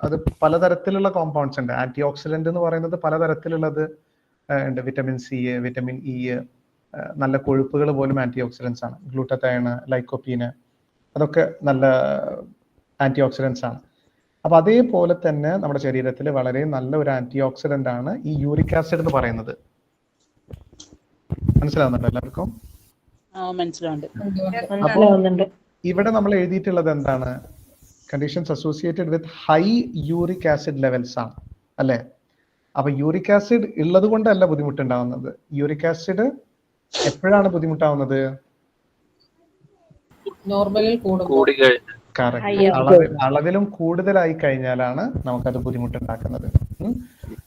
അത് പലതരത്തിലുള്ള കോമ്പൗണ്ട്സ് ഉണ്ട്. ആന്റി ഓക്സിഡന്റ് എന്ന് പറയുന്നത് പലതരത്തിലുള്ളത് ഉണ്ട്. വിറ്റമിൻ സി, വിറ്റമിൻ ഇ, നല്ല കൊഴുപ്പുകൾ പോലും ആന്റി ഓക്സിഡൻസ് ആണ്. ഗ്ലൂട്ടത്തൈൻ, ലൈക്കോപ്പീന്, അതൊക്കെ നല്ല ആന്റി ഓക്സിഡൻസ് ആണ്. അപ്പൊ അതേപോലെ തന്നെ നമ്മുടെ ശരീരത്തിൽ വളരെ നല്ല ഒരു ആന്റി ഓക്സിഡന്റ് ആണ് ഈ യൂറിക് ആസിഡ് എന്ന് പറയുന്നത്. മനസ്സിലാവുന്നുണ്ടോ എല്ലാവർക്കും? മനസ്സിലാവുന്നുണ്ട്. ഇവിടെ നമ്മൾ എഴുതിയിട്ടുള്ളത് എന്താണ്? Conditions associated with high uric acid levels ആണ്, അല്ലെ? അപ്പൊ യൂറിക് ആസിഡ് ഉള്ളത് കൊണ്ടല്ല ബുദ്ധിമുട്ടുണ്ടാവുന്നത്. യൂറിക് ആസിഡ് എപ്പോഴാണ് ബുദ്ധിമുട്ടാവുന്നത്? അളവിലും കൂടുതലായി കഴിഞ്ഞാലാണ് നമുക്കത് ബുദ്ധിമുട്ടുണ്ടാക്കുന്നത്.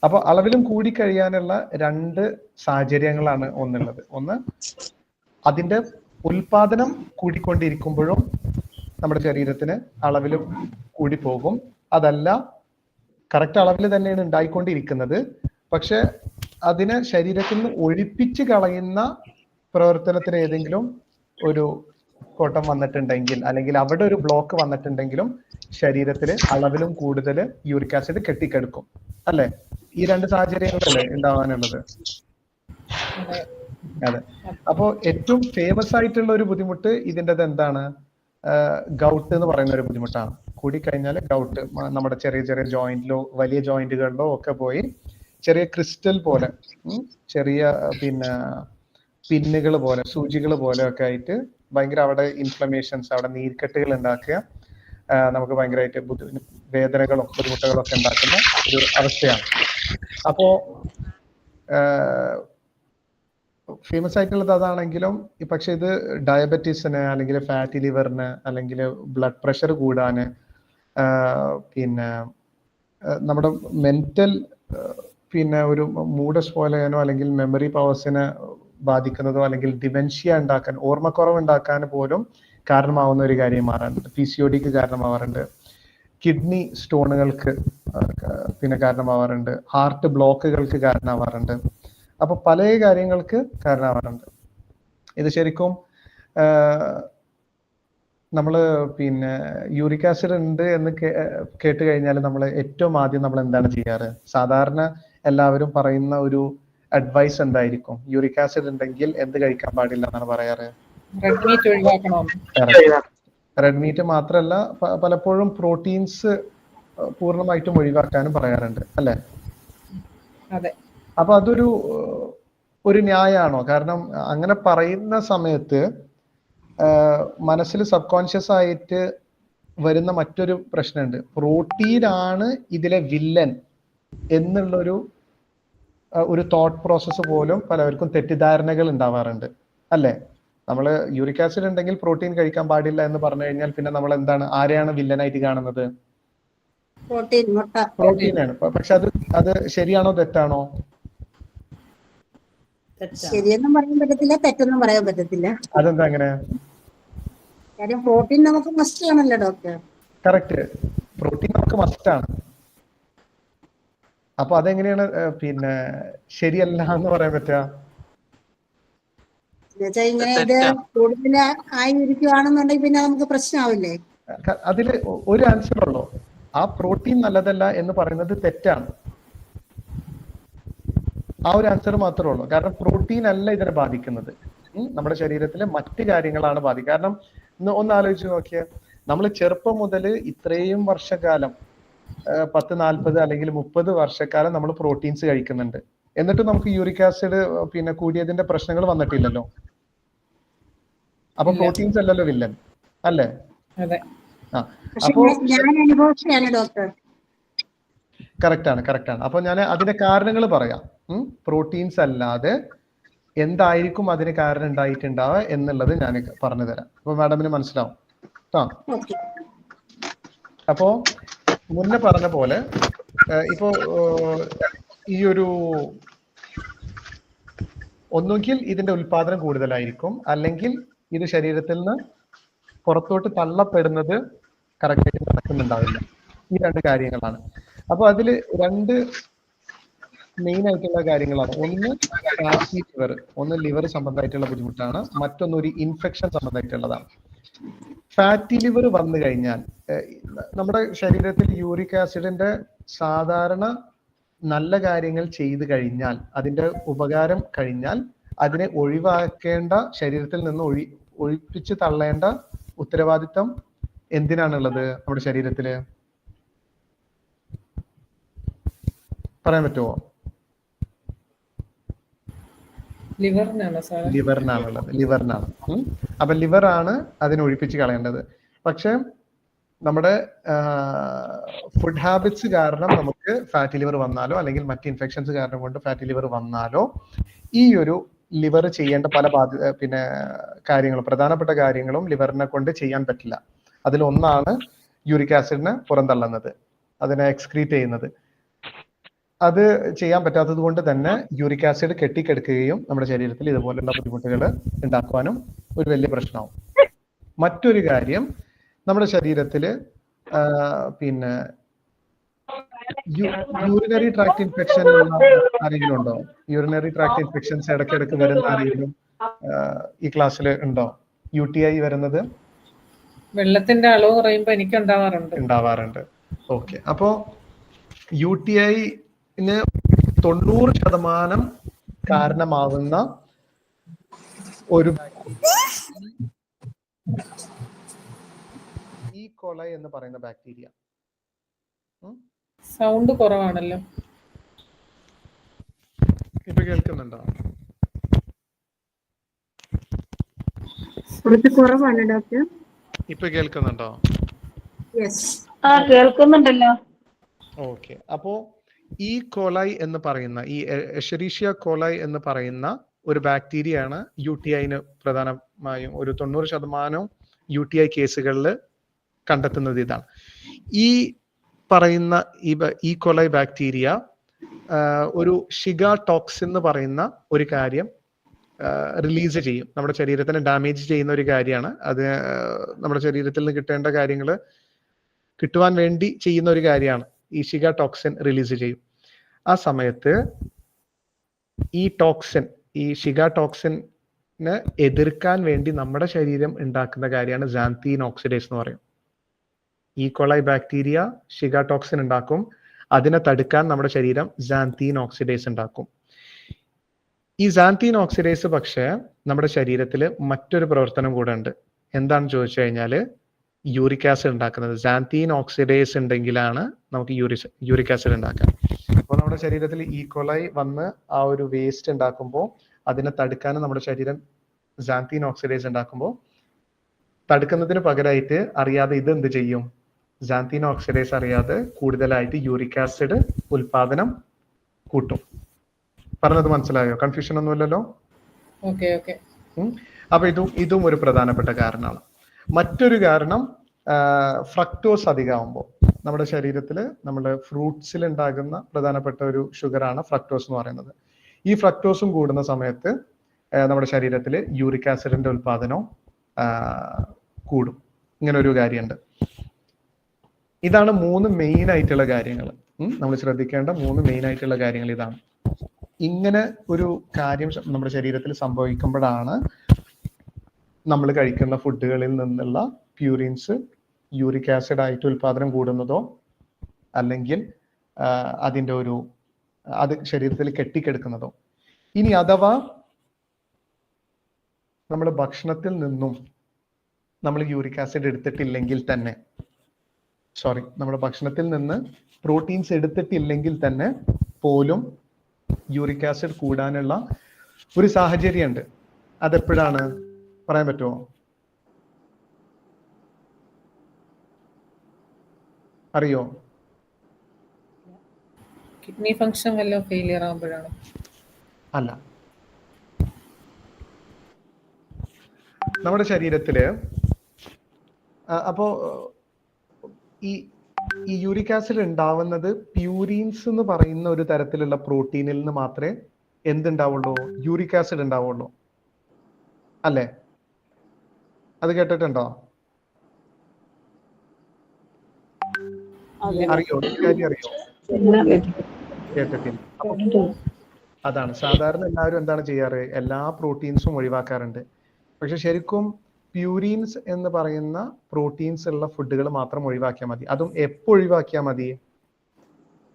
അപ്പൊ അളവിലും കൂടി കഴിയാനുള്ള രണ്ട് സാഹചര്യങ്ങളാണ് ഒന്നുള്ളത്. ഒന്ന്, അതിന്റെ ഉൽപാദനം കൂടിക്കൊണ്ടിരിക്കുമ്പോഴും നമ്മുടെ ശരീരത്തിന് അളവിലും കൂടി പോകും. അതല്ല, കറക്റ്റ് അളവിൽ തന്നെയാണ് ഉണ്ടായിക്കൊണ്ടിരിക്കുന്നത്, പക്ഷെ അതിനെ ശരീരത്തിൽ നിന്ന് ഒഴിപ്പിച്ച് കളയുന്ന പ്രവർത്തനത്തിന് ഏതെങ്കിലും ഒരു കോട്ടം വന്നിട്ടുണ്ടെങ്കിൽ, അല്ലെങ്കിൽ അവിടെ ഒരു ബ്ലോക്ക് വന്നിട്ടുണ്ടെങ്കിലും ശരീരത്തിൽ അളവിലും കൂടുതൽ യൂറിക് ആസിഡ് കെട്ടിക്കെടുക്കും, അല്ലെ? ഈ രണ്ട് സാഹചര്യങ്ങളല്ലേ ഉണ്ടാവാനുള്ളത്? അതെ. അപ്പോ ഏറ്റവും ഫേമസ് ആയിട്ടുള്ള ഒരു ബുദ്ധിമുട്ട് ഇതിൻ്റെത് എന്താണ്? ഗൗട്ട് എന്ന് പറയുന്ന ഒരു ബുദ്ധിമുട്ടാണ്. കൂടിക്കഴിഞ്ഞാൽ ഗൗട്ട് നമ്മുടെ ചെറിയ ചെറിയ ജോയിന്റിലോ വലിയ ജോയിന്റുകളിലോ ഒക്കെ പോയി ചെറിയ ക്രിസ്റ്റൽ പോലെ, ചെറിയ പിന്നുകൾ പോലെ, സൂചികൾ പോലെ ഒക്കെ ആയിട്ട് ഭയങ്കര അവിടെ ഇൻഫ്ലമേഷൻസ്, അവിടെ നീർക്കെട്ടുകൾ ഉണ്ടാക്കുക, നമുക്ക് ഭയങ്കരമായിട്ട് വേദനകളും ബുദ്ധിമുട്ടുകളും ഒക്കെ ഉണ്ടാക്കുന്ന ഒരു അവസ്ഥയാണ്. അപ്പോ ഫേമസ് ആയിട്ടുള്ളത് അതാണെങ്കിലും, പക്ഷെ ഇത് ഡയബറ്റീസിന്, അല്ലെങ്കിൽ ഫാറ്റി ലിവറിന്, അല്ലെങ്കിൽ ബ്ലഡ് പ്രഷർ കൂടാന്, നമ്മുടെ മെന്റൽ ഒരു മൂഡ് സ്പോയിലാനോ, അല്ലെങ്കിൽ മെമ്മറി പവേഴ്സിനെ ബാധിക്കുന്നതോ, അല്ലെങ്കിൽ ഡിമെൻഷ്യ ഉണ്ടാക്കാൻ, ഓർമ്മക്കുറവ് ഉണ്ടാക്കാൻ പോലും കാരണമാവുന്ന ഒരു കാര്യം മാറാറുണ്ട്. PCOD കാരണമാവാറുണ്ട്, കിഡ്നി സ്റ്റോണുകൾക്ക് കാരണമാവാറുണ്ട്, ഹാർട്ട് ബ്ലോക്കുകൾക്ക് കാരണമാവാറുണ്ട്. അപ്പൊ പല കാര്യങ്ങൾക്ക് കാരണമാവാറുണ്ട്. ഇത് ശരിക്കും നമ്മള് യൂറിക് ആസിഡ് ഉണ്ട് എന്ന് കേട്ട് കഴിഞ്ഞാൽ നമ്മൾ ഏറ്റവും ആദ്യം നമ്മൾ എന്താണ് ചെയ്യാറ്? സാധാരണ എല്ലാവരും പറയുന്ന ഒരു അഡ്വൈസ് എന്തായിരിക്കും? യൂറിക് ആസിഡ് ഉണ്ടെങ്കിൽ എന്ത് കഴിക്കാൻ പാടില്ല എന്നാണ് പറയാറ്? റെഡ് മീറ്റ് മാത്രമല്ല, പലപ്പോഴും പ്രോട്ടീൻസ് പൂർണ്ണമായിട്ടും ഒഴിവാക്കാനും പറയാറുണ്ട്, അല്ലെ? അപ്പൊ അതൊരു ന്യായമാണോ? കാരണം അങ്ങനെ പറയുന്ന സമയത്ത് മനസ്സിൽ സബ് കോൺഷ്യസ് ആയിട്ട് വരുന്ന മറ്റൊരു പ്രശ്നമുണ്ട്. പ്രോട്ടീൻ ആണ് ഇതിലെ വില്ലൻ എന്നുള്ളൊരു തോട്ട് പ്രോസസ്സ് പോലും പലവർക്കും തെറ്റിദ്ധാരണകൾ ഉണ്ടാവാറുണ്ട്, അല്ലെ? നമ്മള് യൂറിക് ആസിഡ് ഉണ്ടെങ്കിൽ പ്രോട്ടീൻ കഴിക്കാൻ പാടില്ല എന്ന് പറഞ്ഞു കഴിഞ്ഞാൽ പിന്നെ നമ്മൾ എന്താണ്, ആരെയാണ് വില്ലനായിട്ട് കാണുന്നത്? പ്രോട്ടീനാണ്. പക്ഷെ അത് ശരിയാണോ തെറ്റാണോ? ശരിയെന്നും പറയാൻ പറ്റത്തില്ല, തെറ്റെന്നും പറയാൻ പറ്റത്തില്ല. അതെന്താ അങ്ങനെ? കാര്യം പ്രോട്ടീൻ നമുക്ക് മസ്റ്റ് ആണല്ലോ ഡോക്ടർ. കറക്റ്റ്, പ്രോട്ടീൻ നമുക്ക് മസ്റ്റ് ആണ്. അപ്പൊ അതെങ്ങനെയാണ് ശരിയല്ല എന്ന് പറയാൻ പറ്റുക? ഇങ്ങനെ ഇത് കൂടുതൽ ആയിരിക്കുവാണെന്നുണ്ടെങ്കിൽ പിന്നെ നമുക്ക് പ്രശ്നമാവില്ലേ? അതില് ഒരു ആൻസർ ഉള്ളൂ. ആ പ്രോട്ടീൻ നല്ലതല്ല എന്ന് പറയുന്നത് തെറ്റാണ്. ആ ഒരു ആൻസർ മാത്രമേ ഉള്ളൂ. കാരണം പ്രോട്ടീൻ അല്ല ഇതിനെ ബാധിക്കുന്നത്, നമ്മുടെ ശരീരത്തിലെ മറ്റു കാര്യങ്ങളാണ് ബാധിക്കുക. കാരണം ഒന്ന് ആലോചിച്ച് നോക്കിയാൽ, നമ്മൾ ചെറുപ്പം മുതൽ ഇത്രയും വർഷക്കാലം 10-40 അല്ലെങ്കിൽ 30 വർഷക്കാലം നമ്മൾ പ്രോട്ടീൻസ് കഴിക്കുന്നുണ്ട്. എന്നിട്ട് നമുക്ക് യൂറിക് ആസിഡ് കൂടിയതിന്റെ പ്രശ്നങ്ങൾ വന്നിട്ടില്ലല്ലോ. അപ്പൊ പ്രോട്ടീൻസ് അല്ലല്ലോ വില്ലൻ, അല്ലേ? കറക്റ്റ് ആണ്. അപ്പൊ ഞാൻ അതിന്റെ കാരണങ്ങൾ പറയാം. പ്രോട്ടീൻസ് അല്ലാതെ എന്തായിരിക്കും അതിന് കാരണം ഉണ്ടായിട്ടുണ്ടാവുക എന്നുള്ളത് ഞാൻ പറഞ്ഞു തരാം. അപ്പൊ മാഡമിന് മനസ്സിലാവും. അപ്പോ മുന്നേ പറഞ്ഞ പോലെ ഇപ്പോ ഈ ഒന്നുകിൽ ഇതിന്റെ ഉൽപാദനം കൂടുതലായിരിക്കും, അല്ലെങ്കിൽ ഇത് ശരീരത്തിൽ നിന്ന് പുറത്തോട്ട് തള്ളപ്പെടുന്നത് കറക്റ്റായിട്ട് നടക്കുന്നുണ്ടാവില്ല. ഈ രണ്ട് കാര്യങ്ങളാണ്. അപ്പൊ അതിൽ രണ്ട് മെയിൻ ആയിട്ടുള്ള കാര്യങ്ങളാണ്. ഒന്ന് ഫാറ്റി ലിവർ, ഒന്ന് ലിവർ സംബന്ധമായിട്ടുള്ള ബുദ്ധിമുട്ടാണ്. മറ്റൊന്ന് ഒരു ഇൻഫെക്ഷൻ സംബന്ധമായിട്ടുള്ളതാണ്. ഫാറ്റി ലിവർ വന്നു കഴിഞ്ഞാൽ നമ്മുടെ ശരീരത്തിൽ യൂറിക് ആസിഡിന്റെ സാധാരണ നല്ല കാര്യങ്ങൾ ചെയ്തു കഴിഞ്ഞാൽ, അതിന്റെ ഉപകാരം കഴിഞ്ഞാൽ അതിനെ ഒഴിവാക്കേണ്ട, ശരീരത്തിൽ നിന്ന് ഒഴിപ്പിച്ച് തള്ളേണ്ട ഉത്തരവാദിത്തം എന്തിനാണുള്ളത് നമ്മുടെ ശരീരത്തില്? പറയാൻ പറ്റുമോ? ലിവറിനാണുള്ളത്. ലിവറിനാണ്. അപ്പൊ ലിവറാണ് അതിനെ ഒഴിപ്പിച്ച് കളയേണ്ടത്. പക്ഷെ നമ്മുടെ ഫുഡ് ഹാബിറ്റ്സ് കാരണം നമുക്ക് ഫാറ്റി ലിവർ വന്നാലോ അല്ലെങ്കിൽ മറ്റ് ഇൻഫെക്ഷൻസ് കാരണം കൊണ്ട് ഫാറ്റി ലിവർ വന്നാലോ ഈ ഒരു ലിവർ ചെയ്യേണ്ട പല കാര്യങ്ങളും, പ്രധാനപ്പെട്ട കാര്യങ്ങളും ലിവറിനെ കൊണ്ട് ചെയ്യാൻ പറ്റില്ല. അതിലൊന്നാണ് യൂറിക് ആസിഡിനെ പുറന്തള്ളുന്നത്, അതിനെ എക്സ്ക്രീറ്റ് ചെയ്യുന്നത്. അത് ചെയ്യാൻ പറ്റാത്തത് കൊണ്ട് തന്നെ യൂറിക് ആസിഡ് കെട്ടിക്കെടുക്കുകയും നമ്മുടെ ശരീരത്തിൽ ഇതുപോലുള്ള ബുദ്ധിമുട്ടുകൾ ഉണ്ടാക്കുവാനും ഒരു വലിയ പ്രശ്നമാവും. മറ്റൊരു കാര്യം, നമ്മുടെ ശരീരത്തില് പിന്നെ യൂറിനറി ട്രാക്ട് ഇൻഫെക്ഷൻ ഉള്ള ആരെങ്കിലും ഉണ്ടോ? യൂറിനറി ട്രാക്ട് ഇൻഫെക്ഷൻസ് ഇടയ്ക്കിടയ്ക്ക് വരുന്ന ആരെങ്കിലും ഈ ക്ലാസ്സിൽ ഉണ്ടോ? UTI വരുന്നത് വെള്ളത്തിന്റെ അളവ് കുറയുമ്പോൾ എനിക്ക് ഉണ്ടാവാറുണ്ട്. ഓക്കെ. അപ്പോ UTI-ന് 90% കാരണമാവുന്ന ഒരു E. coli എന്ന് പറയുന്ന ബാക്ടീരിയ. സൗണ്ട് കുറവാണല്ലോ. ഇപ്പൊ കേൾക്കുന്നുണ്ടോ? കുറവാണ് ഡോക്ടർ. ഇപ്പൊ കേൾക്കുന്നുണ്ടോ? കേൾക്കുന്നുണ്ടല്ലോ. ഓക്കെ. അപ്പോ ഈ കോളൈ എന്ന് പറയുന്ന, ഈ എഷെരീഷ്യ കോളൈ എന്ന് പറയുന്ന ഒരു ബാക്ടീരിയയാണ് UTI-ന് പ്രധാനമായും ഒരു 90% UTI കേസുകളിൽ കണ്ടെത്തുന്നത്. ഇതാണ് ഈ പറയുന്ന ഈ കോളൈ ബാക്ടീരിയ ഒരു ഷിഗ ടോക്സിൻ എന്ന് പറയുന്ന ഒരു കാര്യം റിലീസ് ചെയ്യും. നമ്മുടെ ശരീരത്തിനെ ഡാമേജ് ചെയ്യുന്ന ഒരു കാര്യമാണ് അത്. നമ്മുടെ ശരീരത്തിൽ നിന്ന് കിട്ടേണ്ട കാര്യങ്ങൾ കിട്ടുവാൻ വേണ്ടി ചെയ്യുന്ന ഒരു കാര്യമാണ്. ഈ ഷിഗ ടോക്സിൻ റിലീസ് ചെയ്യും. ആ സമയത്ത് ഈ ഷിഗ ടോക്സിനെ എതിർക്കാൻ വേണ്ടി നമ്മുടെ ശരീരം ഉണ്ടാക്കുന്ന കാര്യമാണ് സാന്തീൻ ഓക്സിഡേസ് എന്ന് പറയും. ഈ കൊളൈ ബാക്ടീരിയ ഷിഗ ടോക്സിൻ ഉണ്ടാക്കും. അതിനെ തടുക്കാൻ നമ്മുടെ ശരീരം സാന്തീൻ ഓക്സിഡേസ് ഉണ്ടാക്കും. ഈ സാന്തീൻ ഓക്സിഡേസ് പക്ഷേ നമ്മുടെ ശരീരത്തിൽ മറ്റൊരു പ്രവർത്തനം കൂടെ ഉണ്ട്. എന്താണെന്ന് ചോദിച്ചു കഴിഞ്ഞാൽ യൂറിക് ആസിഡ് ഉണ്ടാക്കുന്നത്. സാന്തീൻ ഓക്സിഡേസ് ഉണ്ടെങ്കിലാണ് നമുക്ക് യൂറിക് ആസിഡ് ഉണ്ടാക്കാം. അപ്പോൾ നമ്മുടെ ശരീരത്തിൽ ഈ കൊളൈ വന്ന് ആ ഒരു വേസ്റ്റ് ഉണ്ടാക്കുമ്പോൾ അതിനെ തടുക്കാനും നമ്മുടെ ശരീരം സാന്തീൻ ഓക്സിഡേസ് ഉണ്ടാക്കുമ്പോൾ തടുക്കുന്നതിന് പകരമായിട്ട് അറിയാതെ ഇത് എന്ത് ചെയ്യും? സാന്തീൻ ഓക്സിഡേസ് അറിയാതെ കൂടുതലായിട്ട് യൂറിക് ആസിഡ് ഉൽപാദനം കൂട്ടും. പറഞ്ഞത് മനസ്സിലായോ? കൺഫ്യൂഷൻ ഒന്നുമില്ലല്ലോ? അപ്പൊ ഇതും ഒരു പ്രധാനപ്പെട്ട കാരണമാണ്. മറ്റൊരു കാരണം ഫ്രക്ടോസ് അധികമാകുമ്പോൾ നമ്മുടെ ശരീരത്തിൽ, നമ്മുടെ ഫ്രൂട്ട്സിൽ ഉണ്ടാകുന്ന പ്രധാനപ്പെട്ട ഒരു ഷുഗറാണ് ഫ്രക്ടോസ് എന്ന് പറയുന്നത്. ഈ ഫ്രക്ടോസും കൂടുന്ന സമയത്ത് നമ്മുടെ ശരീരത്തിൽ യൂറിക് ആസിഡിന്റെ ഉൽപാദനവും കൂടും. ഇങ്ങനെ ഒരു കാര്യമുണ്ട്. ഇതാണ് 3 മെയിൻ ആയിട്ടുള്ള കാര്യങ്ങൾ. നമ്മൾ ശ്രദ്ധിക്കേണ്ട 3 മെയിൻ ആയിട്ടുള്ള കാര്യങ്ങൾ ഇതാണ്. ഇങ്ങനെ ഒരു കാര്യം നമ്മുടെ ശരീരത്തിൽ സംഭവിക്കുമ്പോഴാണ് നമ്മൾ കഴിക്കുന്ന ഫുഡുകളിൽ നിന്നുള്ള പ്യൂരിൻസ് യൂറിക് ആസിഡ് ആയിട്ട് ഉൽപാദനം കൂടുന്നതോ അല്ലെങ്കിൽ അത് ശരീരത്തിൽ കെട്ടിക്കെടുക്കുന്നതോ. ഇനി അഥവാ നമ്മൾ ഭക്ഷണത്തിൽ നിന്നും നമ്മൾ യൂറിക് ആസിഡ് എടുത്തിട്ടില്ലെങ്കിൽ തന്നെ, നമ്മുടെ ഭക്ഷണത്തിൽ നിന്ന് പ്രോട്ടീൻസ് എടുത്തിട്ടില്ലെങ്കിൽ തന്നെ പോലും യൂറിക് ആസിഡ് കൂടാനുള്ള ഒരു സാഹചര്യമുണ്ട്. അതെപ്പോഴാണ് പറയാൻ പറ്റുമോ? അറിയോ? കിഡ്നി ഫംഗ്ഷൻ വല്ല ഫെയിലിയർ ആകുമ്പോഴാണ്? അല്ല. നമ്മുടെ ശരീരത്തില് അപ്പോ ഈ യൂറിക് ആസിഡ് ഉണ്ടാവുന്നത് പ്യൂരിൻസ് എന്ന് പറയുന്ന ഒരു തരത്തിലുള്ള പ്രോട്ടീനിൽ നിന്ന് മാത്രമേ എന്തുണ്ടാവുള്ളൂ? യൂറിക് ആസിഡ് ഉണ്ടാവുള്ളൂ. അല്ലേ? അത് കേട്ടിട്ടുണ്ടോ? അറിയോ? കേട്ടിട്ടില്ല. അതാണ് സാധാരണ എല്ലാവരും എന്താണ് ചെയ്യാറ്? എല്ലാ പ്രോട്ടീൻസും ഒഴിവാക്കാറുണ്ട്. പക്ഷെ ശരിക്കും പ്യൂരീൻസ് എന്ന് പറയുന്ന പ്രോട്ടീൻസ് ഉള്ള ഫുഡുകൾ മാത്രം ഒഴിവാക്കിയാൽ മതി. അതും എപ്പോൾ ഒഴിവാക്കിയാൽ മതി?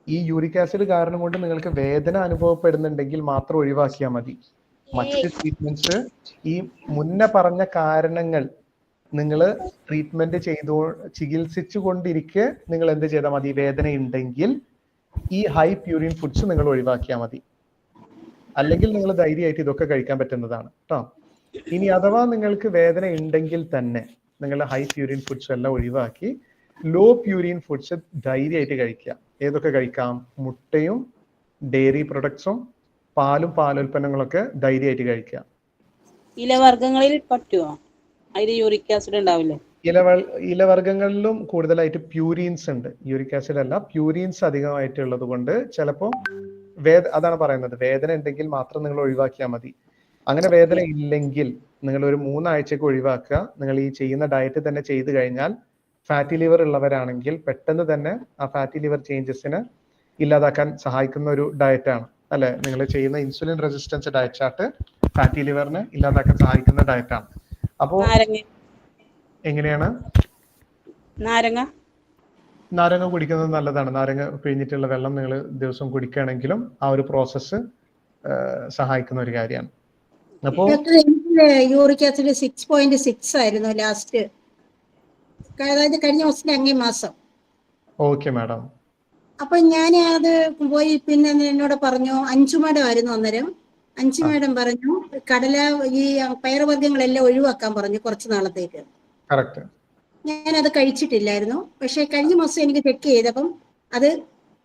ഈ യൂറിക് ആസിഡ് കാരണം കൊണ്ട് നിങ്ങൾക്ക് വേദന അനുഭവപ്പെടുന്നുണ്ടെങ്കിൽ മാത്രം ഒഴിവാക്കിയാൽ മതി. മറ്റ് ട്രീറ്റ്മെന്റ്സ്, ഈ മുന്നേ പറഞ്ഞ കാരണങ്ങൾ നിങ്ങൾ ട്രീറ്റ്മെന്റ് ചികിത്സിച്ചു കൊണ്ടിരിക്കെ നിങ്ങൾ എന്ത് ചെയ്താൽ മതി? വേദന ഉണ്ടെങ്കിൽ ഈ ഹൈ പ്യൂരിൻ ഫുഡ്സ് നിങ്ങൾ ഒഴിവാക്കിയാൽ മതി. അല്ലെങ്കിൽ നിങ്ങൾ ധൈര്യമായിട്ട് ഇതൊക്കെ കഴിക്കാൻ പറ്റുന്നതാണ് കേട്ടോ. ഇനി അഥവാ നിങ്ങൾക്ക് വേദന ഉണ്ടെങ്കിൽ തന്നെ നിങ്ങൾ ഹൈ പ്യൂരിൻ ഫുഡ്സ് എല്ലാം ഒഴിവാക്കി ലോ പ്യൂരിൻ ഫുഡ്സ് ധൈര്യമായിട്ട് കഴിക്കുക. ഏതൊക്കെ കഴിക്കാം? മുട്ടയും ഡയറി പ്രൊഡക്ട്സും പാലും പാലുൽപ്പന്നങ്ങളൊക്കെ ധൈര്യമായിട്ട് കഴിക്കുക. ഇലവർഗ്ഗങ്ങളിൽ പറ്റുമോ? അതിൽ യൂറിക് ആസിഡ് ഉണ്ടാവില്ലേ? ഇലവർഗ്ഗങ്ങളിലും കൂടുതലായിട്ട് പ്യൂരീൻസ് ഉണ്ട്. യൂറിക് ആസിഡ് അല്ല, പ്യൂരീൻസ് അധികമായിട്ടുള്ളത് കൊണ്ട് ചിലപ്പോൾ അതാണ് പറയുന്നത്, വേദന ഉണ്ടെങ്കിൽ മാത്രം നിങ്ങൾ ഒഴിവാക്കിയാൽ മതി. അങ്ങനെ വേദന ഇല്ലെങ്കിൽ നിങ്ങൾ ഒരു 3 ആഴ്ചക്ക് ഒഴിവാക്കുക. നിങ്ങൾ ഈ ചെയ്യുന്ന ഡയറ്റ് തന്നെ ചെയ്തു കഴിഞ്ഞാൽ ഫാറ്റി ലിവർ ഉള്ളവരാണെങ്കിൽ പെട്ടെന്ന് തന്നെ ആ ഫാറ്റി ലിവർ ചേഞ്ചസിനെ ഇല്ലാതാക്കാൻ സഹായിക്കുന്ന ഒരു ഡയറ്റാണ് അല്ലെ? നിങ്ങൾ ചെയ്യുന്ന insulin resistance diet chart fatty ലിവറിനെ ഇല്ലാതാക്കാൻ സഹായിക്കുന്ന ഡയറ്റാണ്. അപ്പോ എങ്ങനെയാണ്? നാരങ്ങ കുടിക്കുന്നത് നല്ലതാണ്. നാരങ്ങ പിഴിഞ്ഞിട്ടുള്ള വെള്ളം നിങ്ങൾ ദിവസം കുടിക്കുകയാണെങ്കിലും ആ ഒരു പ്രോസസ്സ് സഹായിക്കുന്ന ഒരു കാര്യമാണ്. അപ്പോ യൂറിക് ആസിഡ് 6.6 ആയിരുന്നു ലാസ്റ്റ്, അതായത് കഴിഞ്ഞ വർഷത്തെ അങ്ങേ മാസം. Okay madam. അപ്പൊ ഞാൻ അത് പോയി, പിന്നെ എന്നോട് പറഞ്ഞു, 5 മാഡം ആയിരുന്നു അന്നേരം. 5 മാഡം പറഞ്ഞു കടല ഈ പയറുവർഗ്ഗങ്ങളെല്ലാം ഒഴിവാക്കാൻ പറഞ്ഞു കുറച്ച് നാളത്തേക്ക്. കറക്റ്റ്. ഞാൻ അത് കഴിച്ചിട്ടില്ലായിരുന്നു. പക്ഷെ കഴിഞ്ഞ മാസം എനിക്ക് ചെക്ക് ചെയ്തപ്പം അത്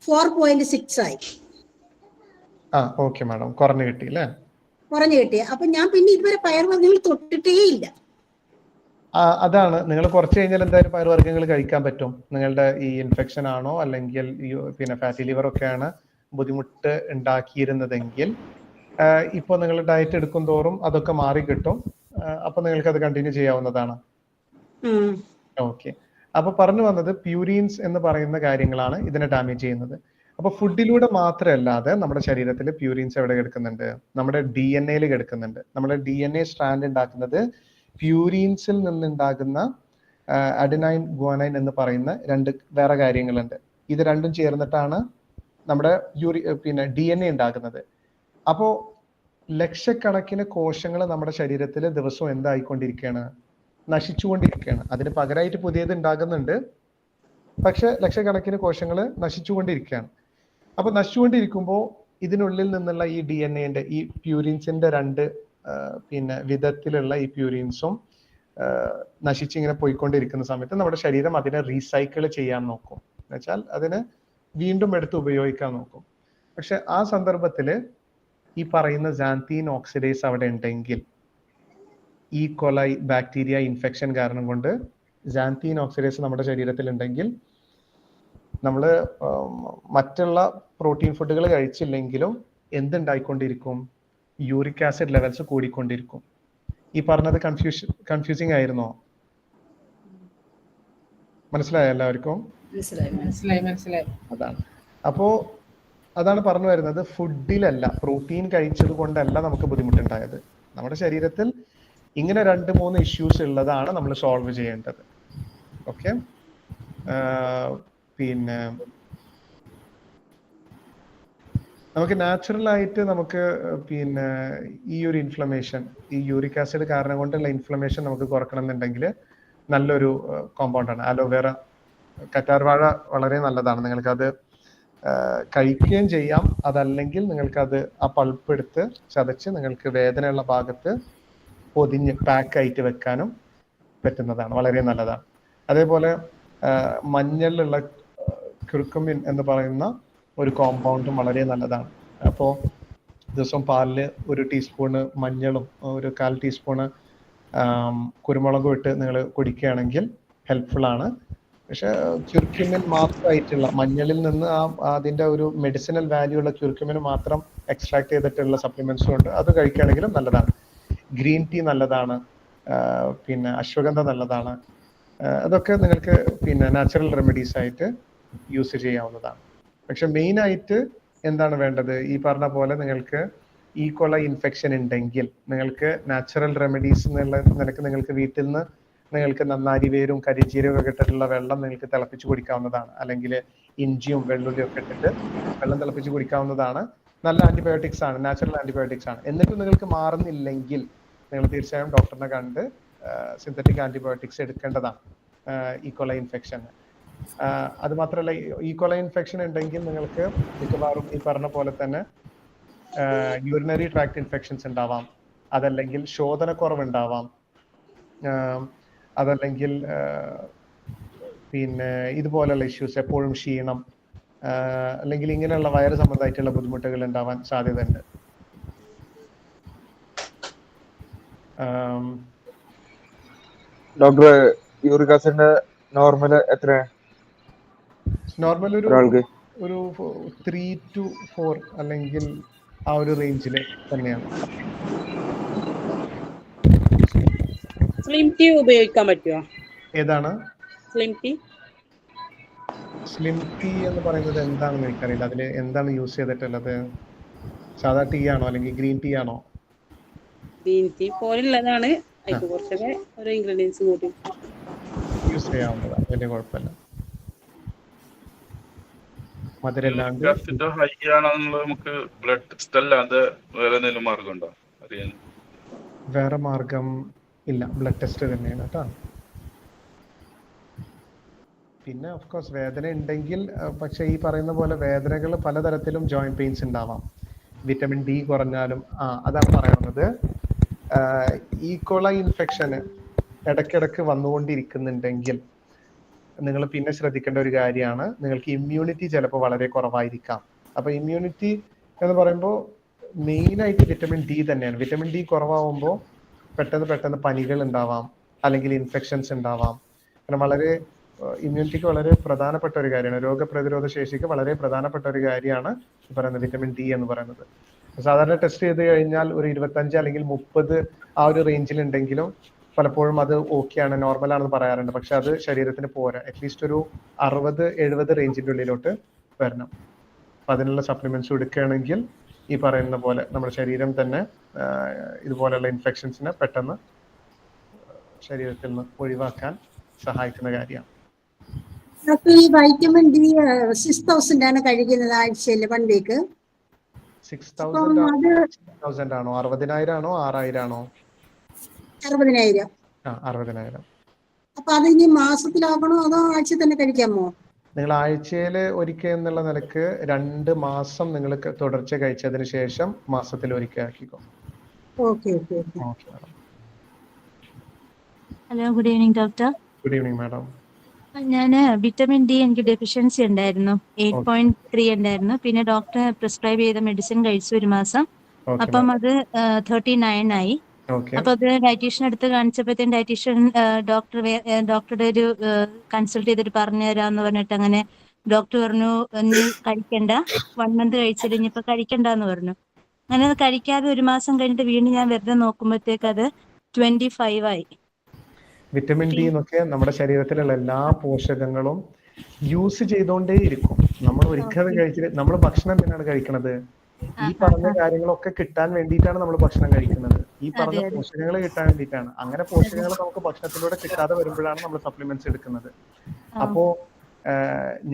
4.6 ആയി. ഓക്കെ മാഡം, കുറഞ്ഞു കിട്ടി അല്ലേ? കുറഞ്ഞു കിട്ടി. അപ്പൊ ഞാൻ പിന്നെ ഇതുവരെ പയറുവർഗ്ഗങ്ങൾ തൊട്ടിട്ടേ ഇല്ല. അതാണ്, നിങ്ങൾ കുറച്ച് കഴിഞ്ഞാൽ എന്തായാലും പയറുവർഗ്ഗങ്ങൾ കഴിക്കാൻ പറ്റും. നിങ്ങളുടെ ഈ ഇൻഫെക്ഷൻ ആണോ അല്ലെങ്കിൽ പിന്നെ ഫാറ്റി ലിവർ ഒക്കെയാണ് ബുദ്ധിമുട്ട് ഉണ്ടാക്കിയിരുന്നതെങ്കിൽ ഇപ്പൊ നിങ്ങൾ ഡയറ്റ് എടുക്കും തോറും അതൊക്കെ മാറി കിട്ടും. അപ്പൊ നിങ്ങൾക്ക് അത് കണ്ടിന്യൂ ചെയ്യാവുന്നതാണ്. ഓക്കെ. അപ്പൊ പറഞ്ഞു വന്നത് പ്യൂരീൻസ് എന്ന് പറയുന്ന കാര്യങ്ങളാണ് ഇതിനെ ഡാമേജ് ചെയ്യുന്നത്. അപ്പൊ ഫുഡിലൂടെ മാത്രമല്ലാതെ നമ്മുടെ ശരീരത്തിൽ പ്യൂരീൻസ് എവിടെ കിടക്കുന്നുണ്ട്? നമ്മുടെ DNA കിടക്കുന്നുണ്ട്. നമ്മുടെ DNA സ്ട്രാൻഡ് ഉണ്ടാക്കുന്നത് പ്യൂരീൻസിൽ നിന്നുണ്ടാകുന്ന അഡെനൈൻ ഗുവാനൈൻ എന്ന് പറയുന്ന 2 വേറെ കാര്യങ്ങളുണ്ട്. ഇത് രണ്ടും ചേർന്നിട്ടാണ് നമ്മുടെ പിന്നെ DNA ഉണ്ടാകുന്നത്. അപ്പോ ലക്ഷക്കണക്കിന് കോശങ്ങൾ നമ്മുടെ ശരീരത്തിൽ ദിവസവും എന്തായിക്കൊണ്ടിരിക്കുകയാണ്? നശിച്ചുകൊണ്ടിരിക്കുകയാണ്. അതിന് പകരമായിട്ട് പുതിയത് ഉണ്ടാകുന്നുണ്ട്, പക്ഷെ ലക്ഷക്കണക്കിന് കോശങ്ങൾ നശിച്ചുകൊണ്ടിരിക്കുകയാണ്. അപ്പൊ നശിച്ചുകൊണ്ടിരിക്കുമ്പോൾ ഇതിനുള്ളിൽ നിന്നുള്ള ഈ DNA ഈ പ്യൂരിൻസിന്റെ 2 പിന്നെ വിധത്തിലുള്ള ഈ പ്യൂരിൻസും നശിച്ചിങ്ങനെ പോയിക്കൊണ്ടിരിക്കുന്ന സമയത്ത് നമ്മുടെ ശരീരം അതിനെ റീസൈക്കിൾ ചെയ്യാൻ നോക്കും. എന്നുവെച്ചാൽ അതിനെ വീണ്ടും എടുത്ത് ഉപയോഗിക്കാൻ നോക്കും. പക്ഷെ ആ സന്ദർഭത്തിൽ ഈ പറയുന്ന സാന്തീൻ ഓക്സിഡേസ് അവിടെ ഉണ്ടെങ്കിൽ, ഈ കൊലൈ ബാക്ടീരിയ ഇൻഫെക്ഷൻ കാരണം കൊണ്ട് സാന്തീൻ ഓക്സിഡേസ് നമ്മുടെ ശരീരത്തിൽ ഉണ്ടെങ്കിൽ നമ്മൾ മറ്റുള്ള പ്രോട്ടീൻ ഫുഡുകൾ കഴിച്ചില്ലെങ്കിലും എന്തുണ്ടായിക്കൊണ്ടിരിക്കും? യൂറിക് ആസിഡ് ലെവൽസ് കൂടിക്കൊണ്ടിരിക്കും. ഈ പറഞ്ഞത് കൺഫ്യൂസിങ് ആയിരുന്നോ? മനസ്സിലായോ എല്ലാവർക്കും? മനസ്സിലായി. അതാണ്. അപ്പോ അതാണ് പറഞ്ഞു വരുന്നത്, ഫുഡിലല്ല, പ്രോട്ടീൻ കഴിച്ചത് കൊണ്ടല്ല നമുക്ക് ബുദ്ധിമുട്ടുണ്ടായത്. നമ്മുടെ ശരീരത്തിൽ ഇങ്ങനെ 2-3 ഇഷ്യൂസ് ഉള്ളതാണ് നമ്മൾ സോൾവ് ചെയ്യേണ്ടത്. ഓക്കെ. പിന്നെ നമുക്ക് നാച്ചുറൽ ആയിട്ട് നമുക്ക് പിന്നെ ഈ ഒരു ഇൻഫ്ലമേഷൻ, ഈ യൂറിക് ആസിഡ് കാരണം കൊണ്ടുള്ള ഇൻഫ്ലമേഷൻ നമുക്ക് കുറക്കണം എന്നുണ്ടെങ്കിൽ നല്ലൊരു കോമ്പൗണ്ടാണ് അലോവേറ. കറ്റാർവാഴ വളരെ നല്ലതാണ്. നിങ്ങൾക്കത് കഴിക്കുകയും ചെയ്യാം. അതല്ലെങ്കിൽ നിങ്ങൾക്കത് ആ പൾപ്പ് എടുത്ത് ചതച്ച് നിങ്ങൾക്ക് വേദനയുള്ള ഭാഗത്ത് പൊതിഞ്ഞ് പാക്ക് ആയിട്ട് വെക്കാനും പറ്റുന്നതാണ്. വളരെ നല്ലതാണ്. അതേപോലെ മഞ്ഞളിലുള്ള ക്യുർക്കുമിൻ എന്ന് പറയുന്ന ഒരു കോമ്പൗണ്ടും വളരെ നല്ലതാണ്. അപ്പോൾ ദിവസം പാലിൽ 1 ടീസ്പൂണ് മഞ്ഞളും 1/4 ടീസ്പൂണ് കുരുമുളകും ഇട്ട് നിങ്ങൾ കുടിക്കുകയാണെങ്കിൽ ഹെൽപ്ഫുൾ ആണ്. പക്ഷെ ക്യുർക്യുമിൻ മാത്രമായിട്ടുള്ള, മഞ്ഞളിൽ നിന്ന് അതിന്റെ ഒരു മെഡിസിനൽ വാല്യൂ ഉള്ള ക്യുർക്യുമിൻ മാത്രം എക്സ്ട്രാക്ട് ചെയ്തിട്ടുള്ള സപ്ലിമെന്റ്സും ഉണ്ട്. അത് കഴിക്കുകയാണെങ്കിലും നല്ലതാണ്. ഗ്രീൻ ടീ നല്ലതാണ്. പിന്നെ അശ്വഗന്ധ നല്ലതാണ്. അതൊക്കെ നിങ്ങൾക്ക് പിന്നെ നാച്ചുറൽ റെമഡീസ് ആയിട്ട് യൂസ് ചെയ്യാവുന്നതാണ്. പക്ഷെ മെയിൻ ആയിട്ട് എന്താണ് വേണ്ടത്? ഈ പറഞ്ഞ പോലെ നിങ്ങൾക്ക് ഈക്കോളൈ ഇൻഫെക്ഷൻ ഉണ്ടെങ്കിൽ നിങ്ങൾക്ക് നാച്ചുറൽ റെമഡീസ് എന്നുള്ള നിലക്ക് നിങ്ങൾക്ക് വീട്ടിൽ നിന്ന് നിങ്ങൾക്ക് നന്നാരി വേരും കരിജീരകം ഒക്കെ ഇട്ടിട്ടുള്ള വെള്ളം നിങ്ങൾക്ക് തിളപ്പിച്ച് കുടിക്കാവുന്നതാണ്. അല്ലെങ്കിൽ ഇഞ്ചിയും വെള്ളുള്ളിയും ഒക്കെ ഇട്ടിട്ട് വെള്ളം തിളപ്പിച്ച് കുടിക്കാവുന്നതാണ്. നല്ല ആന്റിബയോട്ടിക്സ് ആണ്, നാച്ചുറൽ ആന്റിബയോട്ടിക്സ് ആണ്. എന്നിട്ട് നിങ്ങൾക്ക് മാറുന്നില്ലെങ്കിൽ നിങ്ങൾ തീർച്ചയായും ഡോക്ടറിനെ കണ്ട് സിന്തറ്റിക് ആന്റിബയോട്ടിക്സ് എടുക്കേണ്ടതാണ് ഈക്കോളൈ ഇൻഫെക്ഷന്. അത് മാത്രമല്ല, ഈക്കോളൈ ഇൻഫെക്ഷൻ ഉണ്ടെങ്കിൽ നിങ്ങൾക്ക് മിക്കവാറും ഈ പറഞ്ഞ പോലെ തന്നെ യൂറിനറി ട്രാക്ട് ഇൻഫെക്ഷൻസ് ഉണ്ടാവാം, അതല്ലെങ്കിൽ ശോധനക്കുറവുണ്ടാവാം, അതല്ലെങ്കിൽ പിന്നെ ഇതുപോലെയുള്ള ഇഷ്യൂസ്, എപ്പോഴും ക്ഷീണം, അല്ലെങ്കിൽ ഇങ്ങനെയുള്ള വയറ് സംബന്ധമായിട്ടുള്ള ബുദ്ധിമുട്ടുകൾ ഉണ്ടാവാൻ സാധ്യതയുണ്ട്. ഡോക്ടർ, യൂറിക് ആസിഡിന്റെ നോർമൽ എത്രയാണ്? നോർമൽ ഒരു 3 to 4 അല്ലെങ്കിൽ ആ ഒരു റേഞ്ചിൽ തന്നെയാണ്. സ്ലിം ടീ ഉപയോഗിക്കാൻ പറ്റുമോ? ഏതാണ് സ്ലിം ടീ? സ്ലിം ടീ എന്ന് പറയുന്നത് എന്താണെന്ന് എനിക്കറിയില്ല. അതിൽ എന്താണ് യൂസ് ചെയ്തിട്ടുള്ളത്? സാധാ ടീ ആണോ അല്ലെങ്കിൽ ഗ്രീൻ ടീ ആണോ? ഗ്രീൻ ടീ പോലുള്ളതാണ്. അതിൽ കുറച്ചൊക്കെ ഓരോ ഇൻഗ്രീഡിയൻസ് കൂട്ടി യൂസ് ചെയ്യാവുന്നതാണ്, വലിയ കുഴപ്പമില്ല. മധുരല്ലാണ്ട് ഹൈ ആണെന്നുള്ളത് നമുക്ക് ബ്ലഡ് ടെസ്റ്റ് അല്ലാതെ വേറെ എന്തെങ്കിലും മാർഗം ഉണ്ടോ അറിയാൻ? വേറെ മാർഗം ഇല്ല, ബ്ലഡ് ടെസ്റ്റ് തന്നെയാണ് കേട്ടോ. പിന്നെ ഓഫ് കോഴ്സ് വേദന ഉണ്ടെങ്കിൽ, പക്ഷെ ഈ പറയുന്ന പോലെ വേദനകൾ പലതരത്തിലും ജോയിന്റ് പെയിൻസ് ഉണ്ടാവാം. വിറ്റമിൻ ഡി കുറഞ്ഞാലും അതാണ് പറയുന്നത്. ഈക്കോളൈ ഇൻഫെക്ഷന് ഇടയ്ക്കിടയ്ക്ക് വന്നുകൊണ്ടിരിക്കുന്നുണ്ടെങ്കിൽ നിങ്ങൾ പിന്നെ ശ്രദ്ധിക്കേണ്ട ഒരു കാര്യമാണ്, നിങ്ങൾക്ക് ഇമ്മ്യൂണിറ്റി ചിലപ്പോൾ വളരെ കുറവായിരിക്കാം. അപ്പൊ ഇമ്മ്യൂണിറ്റി എന്ന് പറയുമ്പോൾ മെയിനായിട്ട് വിറ്റമിൻ ഡി തന്നെയാണ്. വിറ്റമിൻ ഡി കുറവാകുമ്പോൾ പെട്ടെന്ന് പനികൾ ഉണ്ടാവാം, അല്ലെങ്കിൽ ഇൻഫെക്ഷൻസ് ഉണ്ടാവാം. കാരണം വളരെ ഇമ്മ്യൂണിറ്റിക്ക് വളരെ പ്രധാനപ്പെട്ട ഒരു കാര്യമാണ്, രോഗപ്രതിരോധ ശേഷിക്ക് വളരെ പ്രധാനപ്പെട്ട ഒരു കാര്യമാണ് ഈ പറയുന്നത് വിറ്റമിൻ ഡി എന്ന് പറയുന്നത്. സാധാരണ ടെസ്റ്റ് ചെയ്ത് കഴിഞ്ഞാൽ ഒരു 25 അല്ലെങ്കിൽ 30 ആ ഒരു റേഞ്ചിൽ ഉണ്ടെങ്കിലും പലപ്പോഴും അത് ഓക്കെയാണ്, നോർമൽ ആണെന്ന് പറയാറുണ്ട്. പക്ഷെ അത് ശരീരത്തിന് പോരാ, അറ്റ്ലീസ്റ്റ് ഒരു 60-70 റേഞ്ചിന്റെ ഉള്ളിലോട്ട് വരണം. അപ്പൊ അതിനുള്ള സപ്ലിമെന്റ്സ് എടുക്കുകയാണെങ്കിൽ ഈ പറയുന്ന പോലെ നമ്മുടെ ശരീരം തന്നെ ഇതുപോലെയുള്ള ഇൻഫെക്ഷൻസിനെ പെട്ടെന്ന് ശരീരത്തിൽ നിന്ന് ഒഴിവാക്കാൻ സഹായിക്കുന്ന കാര്യമാണ്. ഈ വൈറ്റമിൻ ഡി 6000 ആണ് കഴിക്കുന്നത് ആഴ്ചയിൽ 1 വീക്ക്. 6,000 ആണോ 60,000 ആണോ 6,000 ആണോ? 60,000. 60,000. അപ്പൊ അത് ഇനി മാസത്തിലാക്കണോ അതോ ആഴ്ച തന്നെ കഴിക്കാമോ? നിങ്ങൾ ആഴ്ചയിൽ ഒരിക്കൽ എന്നുള്ള നിലക്ക് 2 മാസം നിങ്ങൾ തുടർച്ച കഴിച്ചതിന് ശേഷം മാസത്തിൽ ഒരിക്കൽ ആക്കിക്കോ. Okay. Hello, good evening doctor. Good evening madam. ഞാൻ വിറ്റമിൻ ഡി എനിക്ക് ഡെഫിഷ്യൻസി ഉണ്ടായിരുന്നു, 8.3 ഉണ്ടായിരുന്നു. പിന്നെ ഡോക്ടർ പ്രിസ്ക്രൈബ് ചെയ്ത മെഡിസിൻ കഴിച്ചു 1 മാസം. അപ്പം അത് 39 ആയി. അപ്പൊ അത് ഡയറ്റീഷ്യൻ അടുത്ത് കാണിച്ചപ്പോഴത്തേക്കും ഡയറ്റീഷ്യൻ ഡോക്ടറുടെ ഒരു കൺസൾട്ട് ചെയ്തിട്ട് പറഞ്ഞു തരാന്ന് പറഞ്ഞിട്ട് അങ്ങനെ ഡോക്ടർ പറഞ്ഞു നീ കഴിക്കണ്ട, 1 മന്ത് കഴിച്ചിട്ട് ഇനിയിപ്പോ കഴിക്കണ്ടെന്ന് പറഞ്ഞു. അങ്ങനെ അത് കഴിക്കാതെ 1 മാസം കഴിഞ്ഞിട്ട് വീണ്ടും ഞാൻ വെറുതെ നോക്കുമ്പോഴത്തേക്ക് അത് 25 ആയി. വിറ്റമിൻ ഡി എന്നൊക്കെ നമ്മുടെ ശരീരത്തിലുള്ള എല്ലാ പോഷകങ്ങളും യൂസ് ചെയ്തോണ്ടേ ഇരിക്കും. നമ്മൾ ഒരിക്കലും കഴിച്ചിട്ട് നമ്മൾ ഭക്ഷണം എന്തിനാണ് കഴിക്കുന്നത്? ഈ പറഞ്ഞ കാര്യങ്ങളൊക്കെ കിട്ടാൻ വേണ്ടിയിട്ടാണ് നമ്മൾ ഭക്ഷണം കഴിക്കുന്നത്. ഈ പറഞ്ഞ പോഷകങ്ങൾ കിട്ടാൻ വേണ്ടിയിട്ടാണ്. അങ്ങനെ പോഷകങ്ങൾ നമുക്ക് ഭക്ഷണത്തിലൂടെ കിട്ടാതെ വരുമ്പോഴാണ് നമ്മൾ സപ്ലിമെന്റ്സ് എടുക്കുന്നത്. അപ്പോ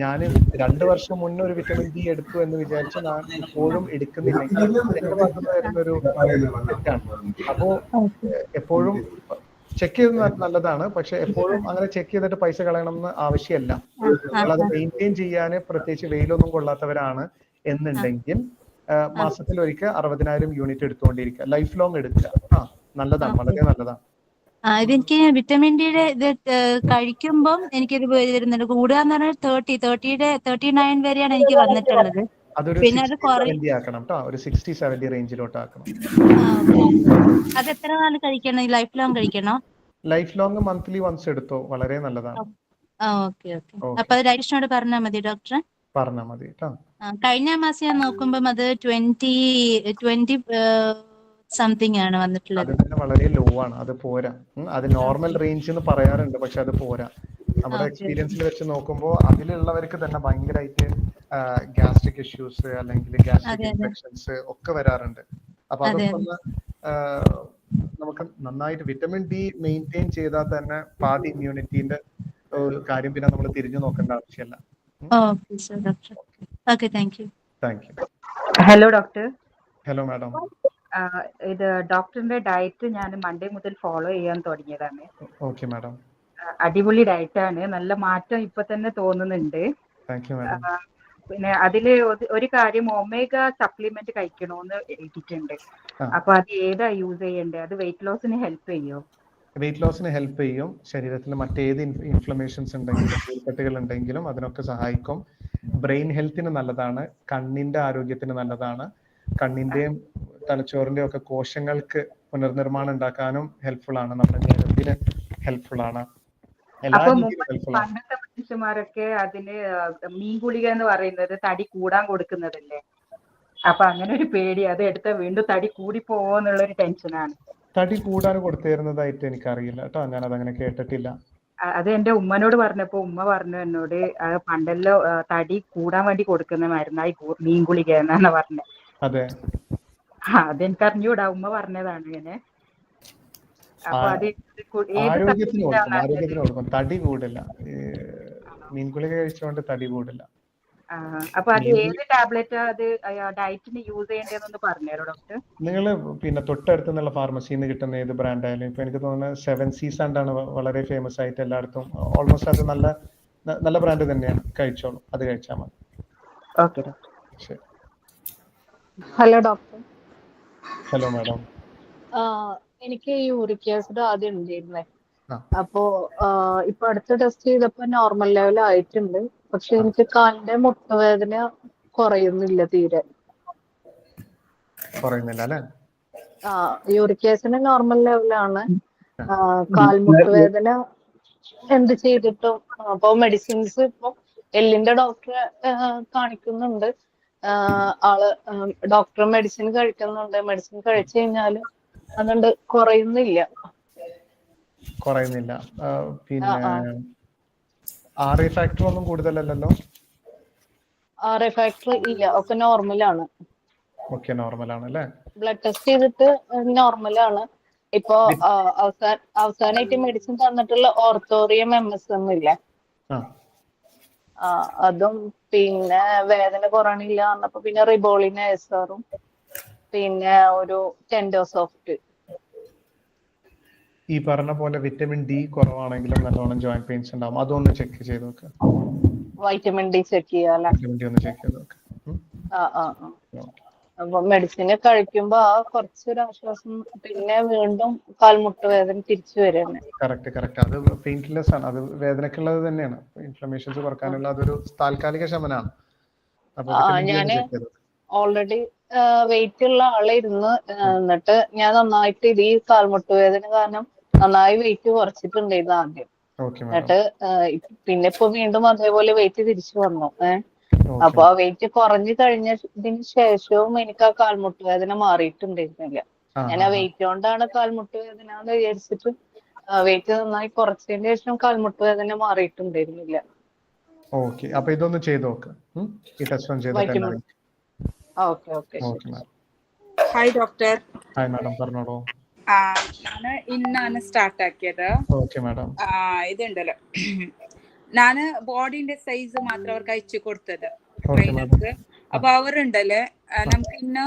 ഞാൻ 2 വർഷം മുന്നേ ഒരു വിറ്റമിൻ ഡി എടുത്തു എന്ന് വിചാരിച്ച് ഞാൻ ഇപ്പോഴും എടുക്കുന്നില്ലെങ്കിൽ എന്റെ ഭാഗത്ത് വരുന്നൊരു തെറ്റാണ്. അപ്പോ എപ്പോഴും ചെക്ക് ചെയ്യുന്നത് നല്ലതാണ്, പക്ഷെ എപ്പോഴും അങ്ങനെ ചെക്ക് ചെയ്തിട്ട് പൈസ കളയണമെന്ന് ആവശ്യമല്ല. അത് മെയിൻറ്റെയിൻ ചെയ്യാൻ പ്രത്യേകിച്ച് വെയിലൊന്നും കൊള്ളാത്തവരാണ് എന്നുണ്ടെങ്കിൽ മാസത്തിൽ ഒരിക്കൽ 60,000 യൂണിറ്റ് എടുത്തുകൊണ്ടിരിക്കുക, ലൈഫ് ലോങ് എടുക്കുക. നല്ലതാണ്, വളരെ നല്ലതാണ്. ഇതെനിക്ക് വിറ്റമിൻ ഡിയുടെ ഇത് കഴിക്കുമ്പം എനിക്കിത് വരുന്നുണ്ട്. കൂടുക എന്ന് പറഞ്ഞാൽ 39 വരെയാണ് എനിക്ക് വന്നിട്ടുള്ളത്. അതൊരു പിന്നെ അത് 60-70 ആക്കണം കേട്ടോ, ഒരു 60-70 റേഞ്ചിലോട്ട് ആക്കണം. അത് എത്ര നാൾ കഴിക്കണം? ലൈഫ് ലോങ് കഴിക്കണോ? ലൈഫ് ലോങ് മന്ത്ലി വൺസ് എടുത്തോ, വളരെ നല്ലതാണ്. ഓക്കെ. അപ്പൊ അത് ഡയറ്റീഷ്യനോട് പറഞ്ഞാൽ മതി ഡോക്ടർ? പറഞ്ഞാൽ മതി കേട്ടോ. കഴിഞ്ഞ മാസം ഞാൻ നോക്കുമ്പോൾ അത് 20 സംതിങ് ആണ് വന്നിട്ടുള്ളത്. അത് വളരെ ലോ ആണ്, അത് പോരാ. അത് നോർമൽ റേഞ്ച് എന്ന് പറയാറുണ്ട്, പക്ഷെ അത് പോരാ. നമ്മുടെ എക്സ്പീരിയൻസിൽ വെച്ച് നോക്കുമ്പോൾ അതിലുള്ളവർക്ക് തന്നെ ഭയങ്കരമായിട്ട് ഗ്യാസ്ട്രിക് ഇഷ്യൂസ് അല്ലെങ്കിൽ ഗ്യാസ്ട്രിക് ഇൻഫെക്ഷൻസ് ഒക്കെ വരാറുണ്ട്. അപ്പൊ അതൊക്കെ ഒന്ന് നമുക്ക് നന്നായിട്ട് വിറ്റമിൻ ഡി മെയിൻറ്റെയിൻ ചെയ്താൽ തന്നെ പാതി ഇമ്മ്യൂണിറ്റീന്റെ ഒരു കാര്യം പിന്നെ നമ്മൾ തിരിഞ്ഞു നോക്കേണ്ട ആവശ്യമില്ല. Okay sir doctor. Okay, thank you. Thank you. Hello doctor. Hello madam. ഇത് ഡോക്ടറിന്റെ ഡയറ്റ് ഞാൻ മൺഡേ മുതൽ ഫോളോ ചെയ്യാൻ തുടങ്ങിയതാണ്. Okay madam. അടിപൊളി ഡയറ്റാണ്, നല്ല മാറ്റം ഇപ്പൊ തന്നെ തോന്നുന്നുണ്ട്. Thank you madam. പിന്നെ അതില് ഒരു കാര്യം ഒമേഗ സപ്ലിമെന്റ് കഴിക്കണോന്ന് എഴുതിയിട്ടുണ്ട്. അപ്പൊ അത് ഏതാ യൂസ് ചെയ്യേണ്ടത്? അത് വെയിറ്റ് ലോസിന് ഹെൽപ്പ് ചെയ്യോ? വെയിറ്റ് ലോസിന് ഹെൽപ്പ് ചെയ്യും. ശരീരത്തിൽ മറ്റേത് ഇൻഫ്ലമേഷൻസ് ഉണ്ടെങ്കിലും നീർക്കെട്ടുകൾ ഉണ്ടെങ്കിലും അതിനൊക്കെ സഹായിക്കും. ബ്രെയിൻ ഹെൽത്തിന് നല്ലതാണ്, കണ്ണിന്റെ ആരോഗ്യത്തിന് നല്ലതാണ്, കണ്ണിന്റെയും തലച്ചോറിന്റെയും ഒക്കെ കോശങ്ങൾക്ക് പുനർനിർമ്മാണം ഉണ്ടാക്കാനും ഹെൽപ്ഫുൾ ആണ്, നമ്മുടെ ഞരമ്പിന് ഹെൽപ്ഫുൾ ആണ്, എല്ലാ രീതിയിലും ഹെൽപ്ഫുൾ ആണ്. പണ്ടത്തെ മനുഷ്യന്മാരൊക്കെ അതിന് മീൻ ഗുളിക എന്ന് പറയുന്നത് തടി കൂടാൻ കൊടുക്കുന്നതല്ലേ? അപ്പൊ അങ്ങനെ ഒരു പേടി, അത് എടുത്ത വീണ്ടും തടി കൂടി പോവോന്നുള്ളൊരു ടെൻഷനാണ്. തടി കൂടാൻ കൊടുത്തിരുന്നതായിട്ട് എനിക്കറിയില്ല കേട്ടോ, ഞാനത് അങ്ങനെ കേട്ടിട്ടില്ല. അത് എന്റെ ഉമ്മനോട് പറഞ്ഞപ്പോ ഉമ്മ പറഞ്ഞു എന്നോട്, പണ്ടല്ലോ തടി കൂടാൻ വേണ്ടി കൊടുക്കുന്ന മരുന്നായി മീൻ ഗുളിക എന്നാണ് പറഞ്ഞത്. അതെ, അതെനിക്ക് അറിഞ്ഞൂടാ, ഉമ്മ പറഞ്ഞതാണ് ഇങ്ങനെ. അപ്പൊ അത് ആരോഗ്യത്തിന് കൊടുക്കും, തടി കൂടില്ല. മീൻ ഗുളിക കഴിച്ചുകൊണ്ട് തടി കൂടില്ല. അപ്പൊ അത് ഏത് ടാബ്ലറ്റ് അത് ഡയറ്റിന് യൂസ് ചെയ്യേണ്ടതെന്ന് പറഞ്ഞുതരോ ഡോക്ടർ? നിങ്ങൾ പിന്നെ തൊട്ടടുത്ത് നിന്നുള്ള ഫാർമസിയിൽ നിന്ന് കിട്ടുന്ന ഏത് ബ്രാൻഡ് ആയാലും, ഇപ്പൊ എനിക്ക് തോന്നുന്നത് 7 Seas ആണ് വളരെ ഫേമസ് ആയിട്ട് എല്ലായിടത്തും, ഓൾമോസ്റ്റ് അത് നല്ല ബ്രാൻഡ് തന്നെയാണ്, കഴിച്ചോളൂ, അത് കഴിച്ചാൽ മതി. Okay doctor. ശരി. Hello doctor. Hello madam. എനിക്ക് യൂറിക് ആസിഡ് ആദ്യം ഉണ്ടായിരുന്നേ. അപ്പോ ഇപ്പൊ അടുത്ത ടെസ്റ്റ് ചെയ്തപ്പോ നോർമൽ ലെവൽ ആയിട്ടുണ്ട്. പക്ഷെ എനിക്ക് കാലിന്റെ മുട്ടുവേദന കുറയുന്നില്ല തീരെ. അല്ലേ? യൂറിക് ആസിഡ് നോർമൽ ലെവലാണ്. കാൽമുട്ടുവേദന എന്ത് ചെയ്തിട്ടും, അപ്പൊ മെഡിസിൻസ് ഇപ്പൊ എല്ലിന്റെ ഡോക്ടറെ കാണിക്കുന്നുണ്ട്. ആള് ഡോക്ടർ മെഡിസിൻ കഴിക്കുന്നുണ്ട്. മെഡിസിൻ കഴിച്ചു കഴിഞ്ഞാല് അതുകൊണ്ട് കുറയുന്നില്ല. പിന്നെ RA ഫാക്ടർ ഒന്നും കൂടുതലല്ലോ? RA ഫാക്ടർ ഇല്ല, ഒക്കെ നോർമലാണ്. ഓക്കെ, നോർമലാണ് അല്ലേ? ബ്ലഡ് ടെസ്റ്റ് ചെയ്തിട്ട് നോർമലാണ്. ഇപ്പൊ അവസാനമായിട്ട് മെഡിസിൻ തന്നിട്ടുള്ള ഓർത്തോറിയം MSM ഇല്ലേ, അതും പിന്നെ വേദന കുറയണില്ല പറഞ്ഞപ്പോ പിന്നെ റിബോളിൻ SRും പിന്നെ ഒരു ടെൻഡോസോഫ്റ്റ്. ഈ പറഞ്ഞ പോലെ വിറ്റമിൻ ഡി കുറവാണെങ്കിലും നല്ലോണം ജോയിന്റ് പെയിൻസ് ഉണ്ടാവും, അതൊന്ന് ചെക്ക് ചെയ്ത് നോക്കുക. വൈറ്റമിൻ ഡി ചെക്ക് ചെയ്യാല്ലേ? വിറ്റമിൻ ഡി ഒന്ന് ചെക്ക് ചെയ്ത് നോക്കുക. അപ്പൊ മെഡിസിന് കഴിക്കുമ്പോ കുറച്ചൊരു ആശ്വാസം, പിന്നെ വീണ്ടും കാൽമുട്ട് വേദന തിരിച്ചു വരും. കറക്റ്റ്. അത് പെയിൻ കില്ലേഴ്സ് ആണ്, അത് വേദനക്കുള്ളത് തന്നെയാണ്. ഇൻഫ്ലമേഷൻസ് കുറക്കാനുള്ള അതൊരു താൽക്കാലിക ശമനമാണ്. ഞാന് ഓൾറെഡി വെയിറ്റ് ഉള്ള ആളായിരുന്നു. എന്നിട്ട് ഞാൻ നന്നായിട്ട് ഈ കാൽമുട്ട് വേദന കാരണം നന്നായി വെയിറ്റ് കുറച്ചിട്ടുണ്ടായിരുന്നു ആദ്യം. എന്നിട്ട് പിന്നെ ഇപ്പൊ വീണ്ടും അതേപോലെ വെയിറ്റ് തിരിച്ചു വന്നു. അപ്പൊ ആ വെയിറ്റ് കുറഞ്ഞു കഴിഞ്ഞതിന് ശേഷവും എനിക്ക് ആ കാൽമുട്ട് വേദന മാറിയിട്ടുണ്ടായിരുന്നില്ല. ഞാൻ ആ വെയിറ്റ് കൊണ്ടാണ് കാൽമുട്ട് വേദന എന്ന് വിചാരിച്ചിട്ട് വെയിറ്റ് നന്നായി കുറച്ചതിന് ശേഷം കാൽമുട്ട് വേദന മാറിയിട്ടുണ്ടായിരുന്നില്ല. ഓക്കെ, അപ്പൊ ഇതൊന്ന് ചെയ്ത് നോക്ക്. ഈ ടെസ്റ്റ് ഒന്ന് ചെയ്തിട്ട്. Hi doctor. ഹായ് മാഡം, പറഞ്ഞോളൂ. ഞാന് ഇന്നാണ് സ്റ്റാർട്ട് ആക്കിയത്. Okay madam. ഇതുണ്ടല്ലോ, ഞാന് ബോഡിന്റെ സൈസ് മാത്രം അവർക്ക് അയച്ചു കൊടുത്തത് ട്രെയിനർക്ക്. അപ്പൊ അവരുണ്ടല്ലേ, നമുക്ക് ഇന്ന്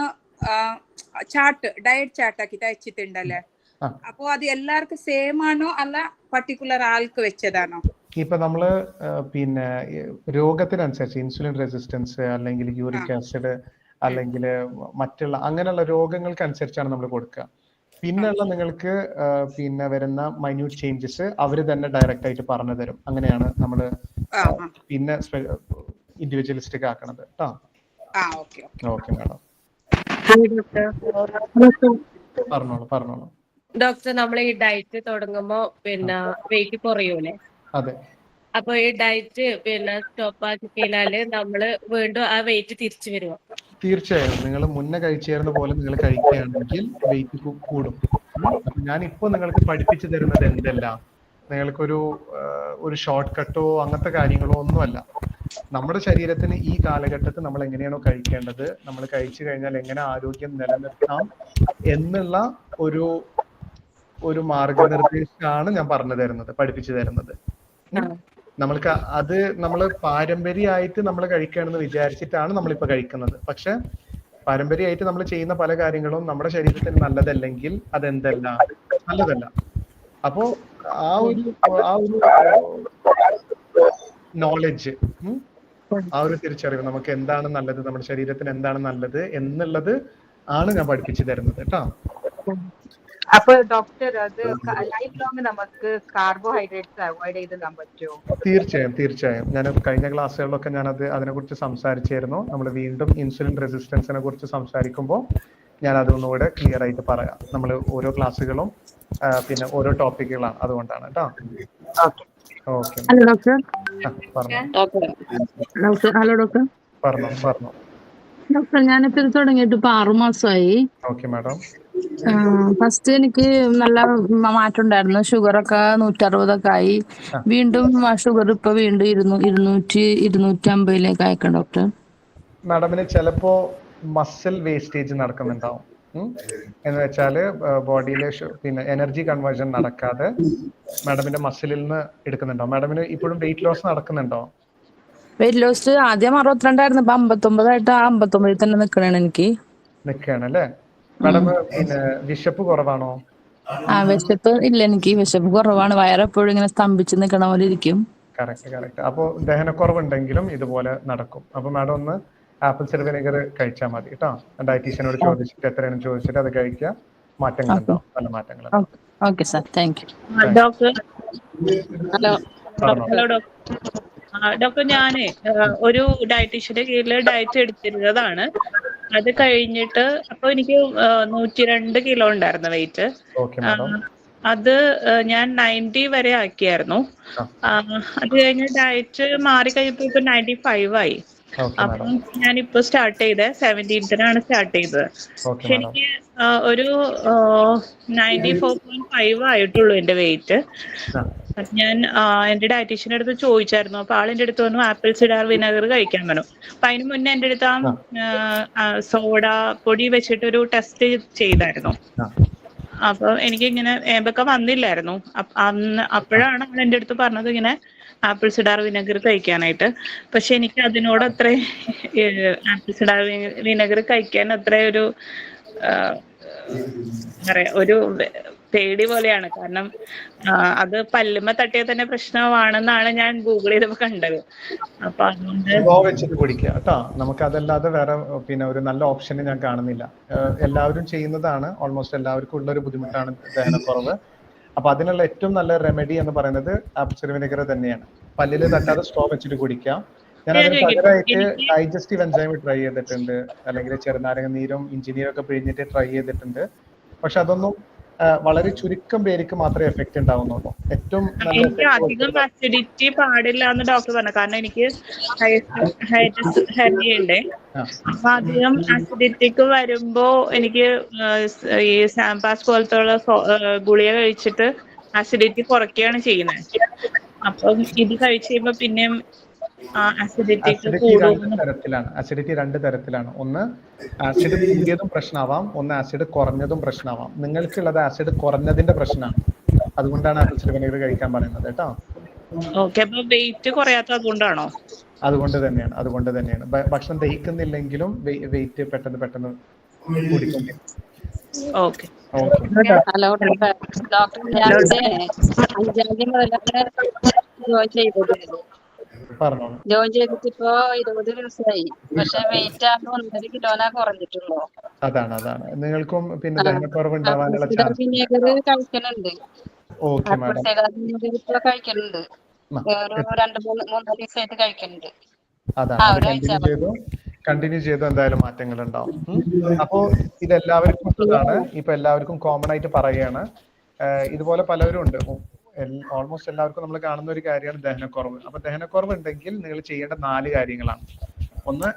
ഡയറ്റ് ചാർട്ട് ആക്കി അയച്ചിട്ടുണ്ടല്ലേ. അപ്പൊ അത് എല്ലാവർക്കും സെയിം ആണോ അല്ല പർട്ടിക്കുലർ ആൾക്ക് വെച്ചതാണോ? ഇപ്പൊ നമ്മള് പിന്നെ രോഗത്തിനനുസരിച്ച് ഇൻസുലിൻ റെസിസ്റ്റൻസ് അല്ലെങ്കിൽ യൂറിക് ആസിഡ് അല്ലെങ്കിൽ മറ്റുള്ള അങ്ങനെയുള്ള രോഗങ്ങൾക്ക് അനുസരിച്ചാണ് നമ്മൾ കൊടുക്കുക. പിന്നെയുള്ള നിങ്ങൾക്ക് പിന്നെ വരുന്ന മൈന്യൂട്ട് ചേഞ്ചസ് അവർ തന്നെ ഡയറക്റ്റ് ആയിട്ട് പറഞ്ഞു തരും. അങ്ങനെയാണ് നമ്മൾ പിന്നെ ഇൻഡിവിജ്വലിസ്റ്റിക് ആക്കണത് കേട്ടോ. ഓക്കെ മാഡം, പറഞ്ഞോളൂ. ഡോക്ടർ, നമ്മൾ ഈ ഡയറ്റ് തുടങ്ങുമ്പോ പിന്നെ വെയിറ്റ് കുറയൂലേ? അതെ. അപ്പൊ ഈ ഡയറ്റ് പിന്നെ സ്റ്റോപ്പ് ആക്കി കഴിഞ്ഞാല് നമ്മള് വീണ്ടും ആ വെയിറ്റ് തിരിച്ചു വരുമോ? തീർച്ചയായും. നിങ്ങൾ മുന്നേ കഴിച്ചിരുന്ന പോലെ നിങ്ങൾ കഴിക്കുകയാണെങ്കിൽ വെയിറ്റ് കൂടും. ഞാനിപ്പോ നിങ്ങൾക്ക് പഠിപ്പിച്ചു തരുന്നത് എന്തെല്ലാം നിങ്ങൾക്കൊരു ഷോർട്ട് കട്ടോ അങ്ങനത്തെ കാര്യങ്ങളോ ഒന്നുമല്ല. നമ്മുടെ ശരീരത്തിന് ഈ കാലഘട്ടത്തിൽ നമ്മൾ എങ്ങനെയാണോ കഴിക്കേണ്ടത്, നമ്മൾ കഴിച്ചു കഴിഞ്ഞാൽ എങ്ങനെ ആരോഗ്യം നിലനിർത്താം എന്നുള്ള ഒരു മാർഗനിർദ്ദേശമാണ് ഞാൻ പറഞ്ഞു തരുന്നത്, പഠിപ്പിച്ചു തരുന്നത്. നമ്മൾക്ക് അത് നമ്മൾ പാരമ്പര്യമായിട്ട് നമ്മൾ കഴിക്കുകയാണെന്ന് വിചാരിച്ചിട്ടാണ് നമ്മളിപ്പോ കഴിക്കുന്നത്. പക്ഷെ പാരമ്പര്യമായിട്ട് നമ്മൾ ചെയ്യുന്ന പല കാര്യങ്ങളും നമ്മുടെ ശരീരത്തിന് നല്ലതല്ലെങ്കിൽ അതെന്തല്ല, നല്ലതല്ല. അപ്പോ ആ ഒരു നോളജ്, ആ ഒരു തിരിച്ചറിവ്, നമുക്ക് എന്താണ് നല്ലത്, നമ്മുടെ ശരീരത്തിന് എന്താണ് നല്ലത് എന്നുള്ളത് ആണ് ഞാൻ പഠിപ്പിച്ചു തരുന്നത് കേട്ടോ. അപ്പൊ ഡോക്ടർ, അത് ലൈഫ് ലോങ് നമുക്ക് കാർബോഹൈഡ്രേറ്റ്സ് അവോയ്ഡ് ചെയ്താൻ പറ്റുമോ? തീർച്ചയായും. ഞാൻ കഴിഞ്ഞ ക്ലാസ്സുകളിലൊക്കെ ഞാനത് അതിനെക്കുറിച്ച് സംസാരിച്ചായിരുന്നു. നമ്മൾ വീണ്ടും ഇൻസുലിൻ റെസിസ്റ്റൻസിനെ കുറിച്ച് സംസാരിക്കുമ്പോൾ ഞാൻ അതൊന്നുകൂടെ ക്ലിയർ ആയിട്ട് പറയാം. നമ്മൾ ഓരോ ക്ലാസ്സുകളും പിന്നെ ഓരോ ടോപ്പിക്കുകളാണ്, അതുകൊണ്ടാണ് കേട്ടോ. Okay. Hello doctor. Hello doctor. പറഞ്ഞോ. ഡോക്ടർ, ഞാനിപ്പോ ഇത് തുടങ്ങിയിട്ട് ഇപ്പൊ 6 മാസമായി. Okay madam. ഫസ്റ്റ് എനിക്ക് നല്ല മാറ്റം ഉണ്ടായിരുന്നു. ഷുഗറൊക്കെ 160 ആയി. വീണ്ടും ഷുഗർ ഇപ്പൊ വീണ്ടും 200-250 അയക്കാം ഡോക്ടർ. മാഡമിന് ചിലപ്പോ മസിൽ വേസ്റ്റേജ് നടക്കുന്നുണ്ടാവും. എന്ന് വെച്ചാല് ബോഡിയിലെ പിന്നെ എനർജി കൺവേർഷൻ നടക്കാതെ മാഡമിന്റെ മസിലിൽ നിന്ന് എടുക്കുന്നുണ്ടോ? മാഡമിന് ഇപ്പോഴും വെയിറ്റ് ലോസ് നടക്കുന്നുണ്ടോ? വെയിറ്റ് ലോസ് ആദ്യം 62 ആയിരുന്നു, ഇപ്പൊ 59 ആയിട്ട് 59 തന്നെ നിൽക്കുകയാണല്ലേ? മാഡം പിന്നെ വിശപ്പ് കുറവാണോ? വിശപ്പ് ഇല്ല, എനിക്ക് വിശപ്പ് കുറവാണ്. വയറെപ്പോഴും ഇങ്ങനെ സ്തംഭിച്ച് നിൽക്കണ പോലെ ഇരിക്കും. കറക്റ്റ്. അപ്പൊ ദഹനക്കുറവുണ്ടെങ്കിലും ഇതുപോലെ നടക്കും. അപ്പൊ മാഡം ഒന്ന് ആപ്പിൾ സിഡർ വിനെഗർ കഴിച്ചാൽ മതി കേട്ടോ. ഡയറ്റീഷ്യനോട് ചോദിച്ചിട്ട് എത്രയാണെന്ന് ചോദിച്ചിട്ട് അത് കഴിക്കുക. മാറ്റങ്ങളുണ്ടാവും, നല്ല മാറ്റങ്ങൾ. Okay sir, thank you. Doctor, hello doctor, ഞാന് ഒരു ഡയറ്റീഷ്യന്റെ കീഴിൽ ഡയറ്റ് എടുത്തിരുന്നതാണ്. അത് കഴിഞ്ഞിട്ട് അപ്പൊ എനിക്ക് 102 കിലോ ഉണ്ടായിരുന്നു വെയിറ്റ്. അത് ഞാൻ 90 വരെ ആക്കിയായിരുന്നു. അത് കഴിഞ്ഞ് ഡയറ്റ് മാറി കഴിഞ്ഞപ്പോ ഇപ്പൊ 95 ആയി. അപ്പം ഞാനിപ്പോ സ്റ്റാർട്ട് ചെയ്തത് 17th സ്റ്റാർട്ട് ചെയ്തത്. പക്ഷെ എനിക്ക് ഒരു 94.5 ആയിട്ടുള്ളൂ എന്റെ വെയിറ്റ്. ഞാൻ എന്റെ ഡയറ്റീഷ്യന്റെ അടുത്ത് ചോദിച്ചായിരുന്നു. അപ്പൊ ആളെന്റെ അടുത്ത് പറഞ്ഞു ആപ്പിൾ സിഡാർ വിനെഗർ കഴിക്കാൻ പറഞ്ഞു. അപ്പൊ അതിന് മുന്നേ എന്റെ അടുത്ത് സോഡ പൊടി വെച്ചിട്ടൊരു ടെസ്റ്റ് ചെയ്തായിരുന്നു. അപ്പൊ എനിക്ക് ഇങ്ങനെ ഏമ്പൊക്കെ വന്നില്ലായിരുന്നു. അപ്പോഴാണ് ആൾ എന്റെ അടുത്ത് പറഞ്ഞത് ഇങ്ങനെ ആപ്പിൾ സിഡാർ വിനെഗർ കഴിക്കാനായിട്ട്. പക്ഷെ എനിക്ക് അതിനോട് അത്ര ആപ്പിൾ സിഡാർ വിനെഗർ കഴിക്കാൻ അത്ര ഒരു പേടി പോലെയാണ്. കാരണം അത് പല്ലുമ്മ തട്ടിയാൽ തന്നെ പ്രശ്നമാണെന്നാണ് ഞാൻ ഗൂഗിൾ ചെയ്തപ്പോ കണ്ടത്. അപ്പൊ അതുകൊണ്ട് കുടിക്കുക കേട്ടോ. നമുക്ക് അതല്ലാതെ വേറെ പിന്നെ ഒരു നല്ല ഓപ്ഷൻ ഞാൻ കാണുന്നില്ല. എല്ലാവരും ചെയ്യുന്നതാണ്, ഓൾമോസ്റ്റ് എല്ലാവർക്കും ഉള്ള ഒരു ബുദ്ധിമുട്ടാണ് ദഹനക്കുറവ്. അപ്പൊ അതിനുള്ള ഏറ്റവും നല്ല റെമഡി എന്ന് പറയുന്നത് ആപ്പിൾ സിഡർ വിനെഗർ തന്നെയാണ്. പല്ലിൽ തട്ടാതെ സ്ട്രോ വെച്ചിട്ട് കുടിക്കാം. ഞാൻ അതിന് പകരമായിട്ട് ഡൈജസ്റ്റീവ് എൻസൈം ട്രൈ ചെയ്തിട്ടുണ്ട്, അല്ലെങ്കിൽ ചെറുനാരങ്ങ നീരും ഇഞ്ചിനീരും ഒക്കെ പിഴിഞ്ഞിട്ട് ട്രൈ ചെയ്തിട്ടുണ്ട്. പക്ഷെ അതൊന്നും വളരെ ചുരുക്കം പേർക്ക് മാത്രമേ എഫക്റ്റ് ഉണ്ടാവുന്നുള്ളൂ. ഏറ്റവും എനിക്ക് അധികം അസിഡിറ്റി പാടില്ല എന്ന് ഡോക്ടർ പറഞ്ഞു. കാരണം എനിക്ക് ഹെർണിയുണ്ട്. അപ്പൊ അധികം അസിഡിറ്റിക്ക് വരുമ്പോ എനിക്ക് ഈ സാമ്പാസ് പോലത്തെ ഗുളിക കഴിച്ചിട്ട് അസിഡിറ്റി കുറയ്ക്കുകയാണ് ചെയ്യുന്നത്. അപ്പം ഇത് കഴിച്ചു കഴിയുമ്പോ പിന്നെയും അസിഡിറ്റി രണ്ട് തരത്തിലാണ്. ഒന്ന് ആസിഡ് കൂടിയതും പ്രശ്നമാവാം, ഒന്ന് ആസിഡ് കുറഞ്ഞതും പ്രശ്നമാവാം. നിങ്ങൾക്കുള്ളത് ആസിഡ് കുറഞ്ഞതിന്റെ പ്രശ്നമാണ്. അതുകൊണ്ടാണ് ആപ്പിൾ സിഡർ വിനെഗർ കഴിക്കാൻ പറയുന്നത് കേട്ടോ. വെയിറ്റ് കുറയാത്ത അതുകൊണ്ടാണോ? അതുകൊണ്ട് തന്നെയാണ്. ഭക്ഷണം ദഹിക്കുന്നില്ലെങ്കിലും വെയിറ്റ് പെട്ടെന്ന് കൂടിക്കൊണ്ടേ. ഹലോ ഡോക്ടർ, ഞാൻ 5 മുതലാണ് ജോയിൻ ചെയ്തിട്ട് ഇപ്പോ 20 ദിവസമായി. പക്ഷെ വെയിറ്റ് ആകെ 1.5 കിലോനാ കുറഞ്ഞിട്ടുള്ളൂ. അതാണ് നിങ്ങൾക്കും പിന്നെ ദഹനക്കുറവ് ഉണ്ടാവാനുള്ള ചാൻസ് കഴിക്കുന്നുണ്ട്. കഴിക്കുന്നുണ്ട്. ഒരു 2-3 ദിവസമായിട്ട് കഴിക്കുന്നുണ്ട്. അതാണ് കണ്ടിന്യൂ ചെയ്തു എന്തായാലും മാറ്റങ്ങൾ ഉണ്ടാവും. അപ്പോ ഇതെല്ലാവർക്കും ഉള്ളതാണ്. ഇപ്പൊ എല്ലാവർക്കും കോമൺ ആയിട്ട് പറയുകയാണ്. ഇതുപോലെ പലരും ഉണ്ട്. ഓൾമോസ്റ്റ് എല്ലാവർക്കും നമ്മൾ കാണുന്ന ഒരു കാര്യമാണ് ദഹനക്കുറവ്. അപ്പൊ ദഹനക്കുറവ് ഉണ്ടെങ്കിൽ നിങ്ങൾ ചെയ്യേണ്ട 4 കാര്യങ്ങളാണ്. ഒന്ന്,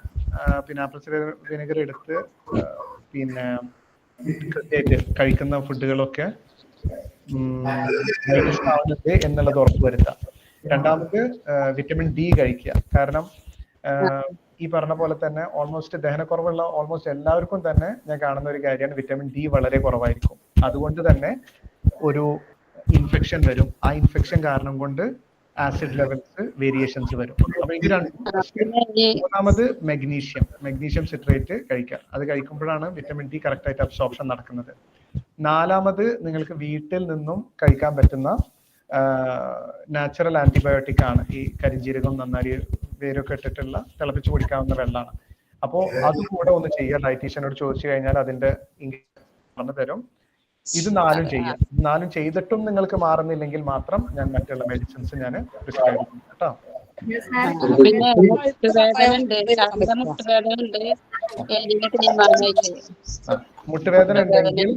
പിന്നെ ആപ്പിൾ സിഡർ വിനെഗർ എടുത്ത് പിന്നെ കൃത്യമായിട്ട് കഴിക്കുന്ന ഫുഡുകളൊക്കെ ഡൈജസ്റ്റ് ആവുന്നുണ്ട് എന്നുള്ളത് ഉറപ്പുവരുത്തുക. രണ്ടാമത്, വിറ്റമിൻ ഡി കഴിക്കുക. കാരണം ഈ പറഞ്ഞ പോലെ തന്നെ ഓൾമോസ്റ്റ് ദഹനക്കുറവുള്ള ഓൾമോസ്റ്റ് എല്ലാവർക്കും തന്നെ ഞാൻ കാണുന്ന ഒരു കാര്യമാണ് വിറ്റമിൻ ഡി വളരെ കുറവായിരിക്കും. അതുകൊണ്ട് തന്നെ ഒരു ഇൻഫെക്ഷൻ വരും. ആ ഇൻഫെക്ഷൻ കാരണം കൊണ്ട് ആസിഡ് ലെവൽസ് വേരിയേഷൻസ് വരും. അപ്പൊ ഇത് മൂന്നാമത് മെഗ്നീഷ്യം സിട്രേറ്റ് കഴിക്കുക. അത് കഴിക്കുമ്പോഴാണ് വിറ്റമിൻ ഡി കറക്റ്റ് ആയിട്ട് അബ്സോർപ്ഷൻ നടക്കുന്നത്. നാലാമത് നിങ്ങൾക്ക് വീട്ടിൽ നിന്നും കഴിക്കാൻ പറ്റുന്ന നാച്ചുറൽ ആന്റിബയോട്ടിക് ആണ് ഈ കരിഞ്ജീരകം, നന്നായി വേരൊക്കെ ഇട്ടിട്ടുള്ള തിളപ്പിച്ച് കുടിക്കാവുന്ന വെള്ളമാണ്. അപ്പോൾ അത് കൂടെ ഒന്ന് ചെയ്യുക. ഡയറ്റീഷ്യനോട് ചോദിച്ചു കഴിഞ്ഞാൽ അതിന്റെ പറഞ്ഞു തരും. ഇത് 4 ചെയ്യാം. 4 ചെയ്തിട്ടും നിങ്ങൾക്ക് മാറുന്നില്ലെങ്കിൽ മാത്രം ഞാൻ മറ്റുള്ള മെഡിസിൻസ് ഞാൻ പ്രിസ്ക്രൈബ് ചെയ്യും കേട്ടോ. പിന്നെ മുട്ടുവേദന ഉണ്ടെങ്കിൽ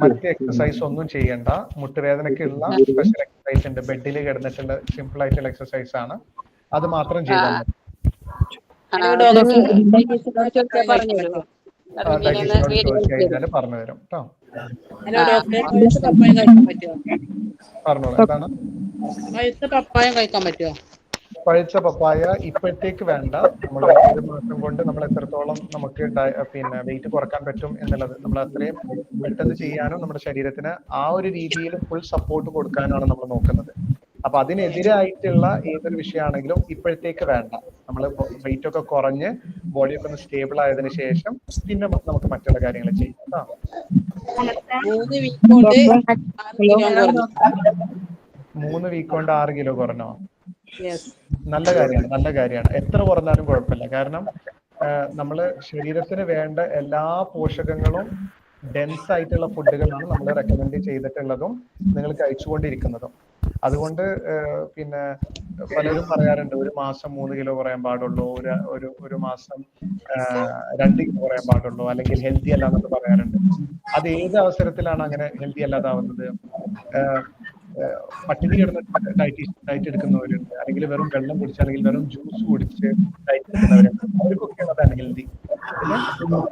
മറ്റ് എക്സസൈസ് ഒന്നും ചെയ്യണ്ട. മുട്ടുവേദനക്കുള്ള സ്പെഷ്യൽ എക്സസൈസ് ഉണ്ട്. ബെഡിൽ കിടന്നിട്ടുള്ള സിമ്പിൾ ആയിട്ടുള്ള എക്സസൈസ് ആണ്. അത് മാത്രം ചെയ്താൽ മതി. ഡയറ്റീഷ്യനോട് ചോദിച്ചു കഴിഞ്ഞാൽ പറഞ്ഞു തരും കേട്ടോ. പറഞ്ഞോളൂ, എന്താണ്? പഴുത്ത പപ്പായ ഇപ്പോഴത്തേക്ക് വേണ്ട. നമ്മൾ 1 മാസം കൊണ്ട് നമ്മൾ എത്രത്തോളം നമുക്ക് പിന്നെ വെയിറ്റ് കുറക്കാൻ പറ്റും എന്നുള്ളത് നമ്മൾ അത്രയും പെട്ടെന്ന് ചെയ്യാനും നമ്മുടെ ശരീരത്തിന് ആ ഒരു രീതിയിൽ ഫുൾ സപ്പോർട്ട് കൊടുക്കാനാണ് നമ്മൾ നോക്കുന്നത്. അപ്പൊ അതിനെതിരായിട്ടുള്ള ഏതൊരു വിഷയമാണെങ്കിലും ഇപ്പോഴത്തേക്ക് വേണ്ട. നമ്മൾ വെയിറ്റ് ഒക്കെ കുറഞ്ഞ് ബോഡിയൊക്കെ ഒന്ന് സ്റ്റേബിൾ ആയതിനു ശേഷം പിന്നെ നമുക്ക് മറ്റുള്ള കാര്യങ്ങൾ ചെയ്യാം. 3 വീക്ക് കൊണ്ട് 6 കിലോ കുറഞ്ഞോ? നല്ല കാര്യമാണ്. എത്ര കുറഞ്ഞാലും കുഴപ്പമില്ല. കാരണം നമ്മള് ശരീരത്തിന് വേണ്ട എല്ലാ പോഷകങ്ങളും ഡെൻസ് ആയിട്ടുള്ള ഫുഡുകളാണ് നമ്മൾ റെക്കമെൻഡ് ചെയ്തിട്ടുള്ളതും നിങ്ങൾ കഴിച്ചുകൊണ്ടിരിക്കുന്നതും. അതുകൊണ്ട് പിന്നെ പലരും പറയാറുണ്ട് 1 മാസം 3 കിലോ കുറയാൻ പാടുള്ളൂ, ഒരു മാസം 2 കിലോ കുറയാൻ പാടുള്ളൂ, അല്ലെങ്കിൽ ഹെൽത്തി അല്ല എന്നൊക്കെ പറയാറുണ്ട്. അത് ഏത് അവസരത്തിലാണ് അങ്ങനെ ഹെൽത്തി അല്ലാതാവുന്നത്? പട്ടിണി കിടന്ന് ഡയറ്റ് എടുക്കുന്നവരുണ്ട്, അല്ലെങ്കിൽ വെറും വെള്ളം കുടിച്ച്, അല്ലെങ്കിൽ വെറും ജ്യൂസ് കുടിച്ച് ഡയറ്റ് എടുക്കുന്നവരുണ്ട്. അവർക്കൊക്കെയാണ് അത് അൺഹെൽത്തി. പിന്നെ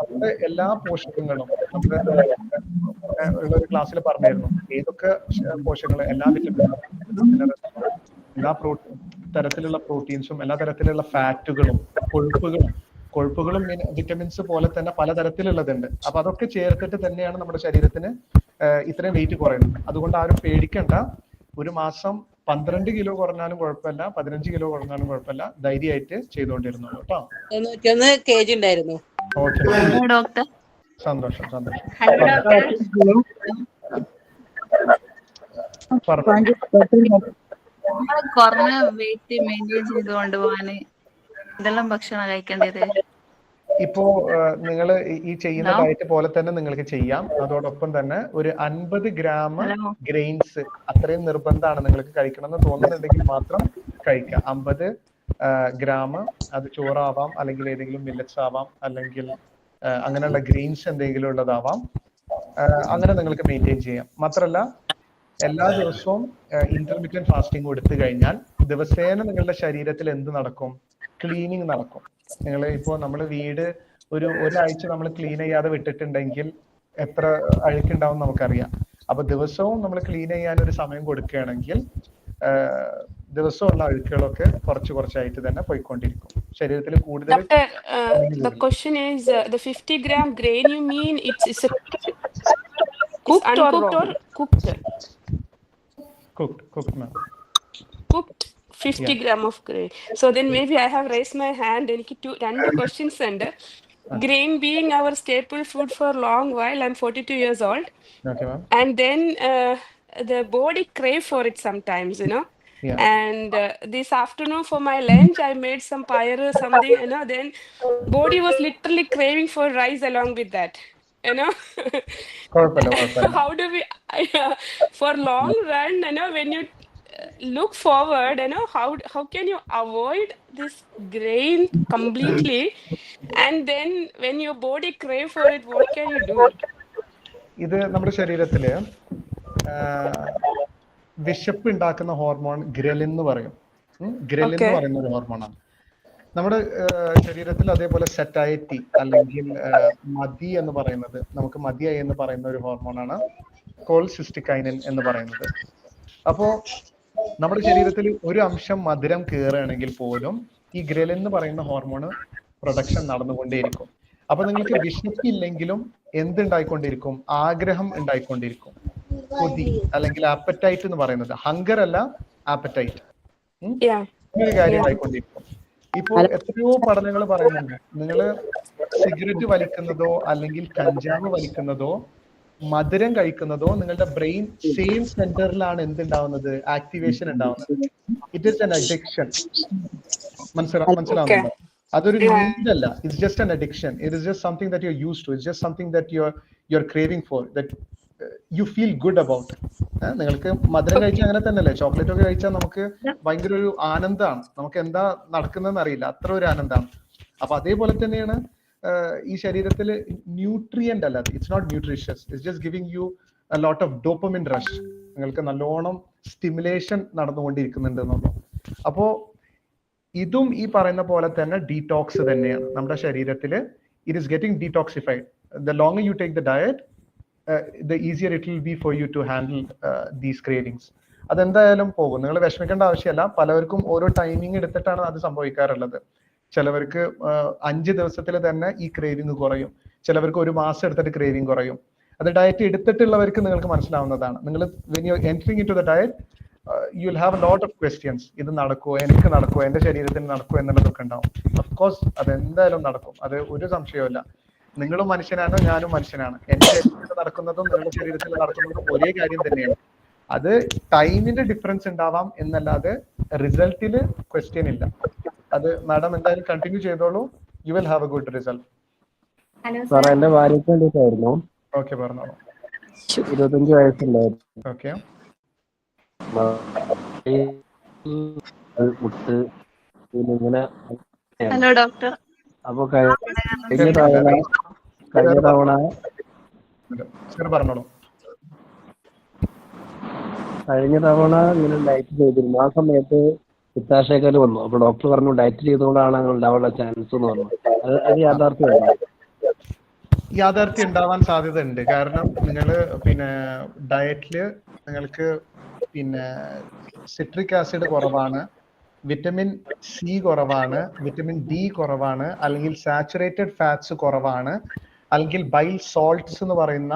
നമ്മുടെ എല്ലാ പോഷകങ്ങളും നമ്മുടെ ഉള്ളൊരു ക്ലാസ്സിൽ പറഞ്ഞിരുന്നു ഏതൊക്കെ പോഷകങ്ങൾ, എല്ലാ വിറ്റമിനും, എല്ലാ തരത്തിലുള്ള പ്രോട്ടീൻസും, എല്ലാ തരത്തിലുള്ള ഫാറ്റുകളും, കൊഴുപ്പുകളും വിറ്റമിൻസ് പോലെ തന്നെ പലതരത്തിലുള്ളതുണ്ട്. അപ്പൊ അതൊക്കെ ചേർത്തിട്ട് തന്നെയാണ് നമ്മുടെ ശരീരത്തിന് ഇത്രയും വെയിറ്റ് കുറയുന്നത്. അതുകൊണ്ട് ആരും പേടിക്കണ്ട. 1 മാസം 12 കിലോ കുറഞ്ഞാലും കുഴപ്പമില്ല, 15 കിലോ കുറഞ്ഞാലും കുഴപ്പമില്ല. ധൈര്യമായിട്ട് ചെയ്തുകൊണ്ടിരുന്നു കേട്ടോ. 91 kg ഉണ്ടായിരുന്നു. Okay, doctor. സന്തോഷം. കുറഞ്ഞ വെയിറ്റ് മെയിൻറ്റെയിൻ ചെയ്തുകൊണ്ട് പോവാന് ഇതെല്ലാം ഭക്ഷണം കഴിക്കേണ്ടത്? ഇപ്പോ നിങ്ങൾ ഈ ചെയ്യുന്ന ഡയറ്റ് പോലെ തന്നെ നിങ്ങൾക്ക് ചെയ്യാം. അതോടൊപ്പം തന്നെ ഒരു 50 ഗ്രാം ഗ്രെയിൻസ് അത്രയും നിർബന്ധമാണ്. നിങ്ങൾക്ക് കഴിക്കണം എന്ന് തോന്നുന്നുണ്ടെങ്കിൽ മാത്രം കഴിക്കാം. 50 ഗ്രാം, അത് ചോറാവാം, അല്ലെങ്കിൽ ഏതെങ്കിലും മില്ലറ്റ്സ് ആവാം, അല്ലെങ്കിൽ അങ്ങനെയുള്ള ഗ്രെയിൻസ് എന്തെങ്കിലും ഉള്ളതാവാം. അങ്ങനെ നിങ്ങൾക്ക് മെയിൻറ്റെയിൻ ചെയ്യാം. മാത്രമല്ല എല്ലാ ദിവസവും ഇന്റർമീഡിയറ്റ് ഫാസ്റ്റിംഗ് എടുത്തു കഴിഞ്ഞാൽ ദിവസേന നിങ്ങളുടെ ശരീരത്തിൽ എന്ത് നടക്കും? ക്ലീനിങ് നടക്കും. നിങ്ങൾ ഇപ്പോൾ നമ്മൾ വീട് ഒരാഴ്ച നമ്മൾ ക്ലീൻ ചെയ്യാതെ വിട്ടിട്ടുണ്ടെങ്കിൽ എത്ര അഴുക്കുണ്ടാവും നമുക്കറിയാം. അപ്പൊ ദിവസവും നമ്മൾ ക്ലീൻ ചെയ്യാൻ ഒരു സമയം കൊടുക്കുകയാണെങ്കിൽ ദിവസമുള്ള അഴുക്കുകളൊക്കെ കുറച്ചായിട്ട് തന്നെ പോയിക്കൊണ്ടിരിക്കും. ശരീരത്തിൽ കൂടുതൽ. The question is the 50 gram grain you mean it's cooked uncooked or cooked? Cooked, ma'am. Cooked 50 gram of grain. So then maybe I have raised my hand. എനിക്ക് 2 questions ഉണ്ട്. Grain being our staple food for a long while. I'm 42 years old. Okay, ma'am. And then the body crave for it sometimes, you know. Yeah. And this afternoon for my lunch I made some pyre something, you know, then body was literally craving for rice along with that, you know. So how do we for long run, you know, when you look forward, you know, how can you avoid this grain completely, and then when your body crave for it, what can you do? ഇത് നമ്മുടെ ശരീരത്തില് വിശപ്പ് ഉണ്ടാക്കുന്ന hormone ghrelin എന്ന് പറയും. Ghrelin എന്ന് പറയുന്ന ഒരു ഹോർമോണാണ് നമ്മുടെ ശരീരത്തിൽ. അതേപോലെ സെറ്റൈറ്റി അല്ലെങ്കിൽ മതി എന്ന് പറയുന്നത്, നമുക്ക് മതിയായി എന്ന് പറയുന്ന ഒരു ഹോർമോണാണ് കോൾസിസ്റ്റിക്കൈനിൻ എന്ന് പറയുന്നത്. അപ്പോ നമ്മുടെ ശരീരത്തിൽ ഒരു അംശം മധുരം കയറുകയാണെങ്കിൽ പോലും ഈ ഗ്രലിൻ എന്ന് പറയുന്ന ഹോർമോൺ പ്രൊഡക്ഷൻ നടന്നുകൊണ്ടേയിരിക്കും. അപ്പൊ നിങ്ങൾക്ക് വിശപ്പില്ലെങ്കിലും എന്തുണ്ടായിക്കൊണ്ടിരിക്കും? ആഗ്രഹം ഉണ്ടായിക്കൊണ്ടിരിക്കും. കൊതി അല്ലെങ്കിൽ ആപ്പറ്റൈറ്റ് എന്ന് പറയുന്നത്, ഹങ്കർ അല്ല ആപ്പറ്റൈറ്റ്, ഒരു കാര്യം ഉണ്ടായിക്കൊണ്ടിരിക്കും. ഇപ്പോ എത്രയോ പഠനങ്ങൾ പറയുന്നുണ്ട്, നിങ്ങള് സിഗരറ്റ് വലിക്കുന്നതോ അല്ലെങ്കിൽ കഞ്ചാവ് വലിക്കുന്നതോ മധുരം കഴിക്കുന്നതോ നിങ്ങളുടെ ബ്രെയിൻ സെയിം സെന്ററിലാണ് എന്തുണ്ടാവുന്നത്? ആക്ടിവേഷൻ ഉണ്ടാവുന്നത്. It is an addiction. മനസ്സിലാവുന്നുണ്ടോ? അതൊരു നീഡ് അല്ല. It's just an addiction. It is just something that you are used to. It's just something that you are craving for, that you feel good about. നിങ്ങൾക്ക് മധുരം കഴിച്ചാൽ അങ്ങനെ തന്നെയല്ലേ? Chocolate ഒക്കെ കഴിച്ചാൽ നമുക്ക് ഭയങ്കര ഒരു ആനന്ദമാണ്. നമുക്ക് എന്താ നടക്കുന്നതെന്ന് അറിയില്ല, അത്ര ഒരു ആനന്ദമാണ്. അപ്പൊ അതേപോലെ തന്നെയാണ് ഈ ശരീരത്തിൽ ന്യൂട്രിയന്റ് അല്ല, it's not nutritious, it's just giving you a lot of dopamine rush. നിങ്ങൾക്ക് നല്ലോണം സ്റ്റിമുലേഷൻ നടന്നുകൊണ്ടിരിക്കുന്നുണ്ട് എന്നുള്ളൂ. അപ്പോ ഇതും ഈ പറയുന്ന പോലെ തന്നെ ഡീടോക്സ് തന്നെയാണ് നമ്മുടെ ശരീരത്തിൽ. It is getting detoxified. The longer you take the diet, the easier it will be for you to handle these cravings. അതെന്തായാലും പോകും, നിങ്ങൾ വിഷമിക്കേണ്ട ആവശ്യമില്ല. പലവർക്കും ഓരോ ടൈമിംഗ് എടുത്തിട്ടാണ് അത് സംഭവിക്കാറുള്ളത്. ചിലവർക്ക് 5 ദിവസത്തിൽ തന്നെ ഈ ക്രേവിംഗ് കുറയും, ചിലവർക്ക് 1 മാസം എടുത്തിട്ട് ക്രേവിംഗ് കുറയും. അത് ഡയറ്റ് എടുത്തിട്ടുള്ളവർക്ക് നിങ്ങൾക്ക് മനസ്സിലാവുന്നതാണ്. നിങ്ങൾ when you entering into the diet, you will have a lot of questions. ഇത് നടക്കുമോ, എനിക്ക് നടക്കുമോ, എന്റെ ശരീരത്തിന് നടക്കുമോ എന്നുള്ളതൊക്കെ ഉണ്ടാവും. ഓഫ് കോഴ്സ് അതെന്തായാലും നടക്കും, അത് ഒരു സംശയവുമില്ല. നിങ്ങളും മനുഷ്യനാണ്, ഞാനും മനുഷ്യനാണ്. എന്റെ ശരീരത്തിൽ നടക്കുന്നതും നിങ്ങളുടെ ശരീരത്തിൽ നടക്കുന്നതും ഒരേ കാര്യം തന്നെയാണ്. അത് ടൈമിന്റെ ഡിഫറൻസ് ഉണ്ടാവാം എന്നല്ലാതെ റിസൾട്ടില് ക്വസ്റ്റ്യൻ ഇല്ല. അത് മാഡം എന്തായാലും കണ്ടിന്യൂ ചെയ്തോളൂ. You will have A good result. Sir എന്റെ ഭാര്യയ്ക്ക് വേണ്ടിയിട്ടായിരുന്നു. ഓക്കെ, പറഞ്ഞോളൂ. 25 വയസ്സുണ്ടായിരുന്നു. ഓക്കെ. മുട്ട് പിന്നെ ഇങ്ങനെ. Hello doctor. അപ്പൊ കഴിഞ്ഞ തവണ പറഞ്ഞോളൂ. കഴിഞ്ഞ തവണ ഇങ്ങനെ ഡയറ്റ് ചെയ്തിരുന്നു. ആ സമയത്ത് പിത്താശയക്കല് വന്നു. അപ്പൊ ഡോക്ടർ പറഞ്ഞു ഡയറ്റ് ചെയ്തുകൊണ്ടാണ് അങ്ങനെ ഉണ്ടാവാനുള്ള ചാൻസ് എന്ന് പറഞ്ഞു. അത് യാഥാർത്ഥ്യമാണ്. യാഥാർത്ഥ്യം ഉണ്ടാവാൻ സാധ്യത ഉണ്ട്. കാരണം നിങ്ങൾ പിന്നെ ഡയറ്റില് നിങ്ങൾക്ക് പിന്നെ സിട്രിക് ആസിഡ് കുറവാണ്, വിറ്റമിൻ സി കുറവാണ്, വിറ്റമിൻ ഡി കുറവാണ്, അല്ലെങ്കിൽ സാച്ചുറേറ്റഡ് ഫാറ്റ്സ് കുറവാണ്, അല്ലെങ്കിൽ ബൈൽ സോൾട്ട്സ് എന്ന് പറയുന്ന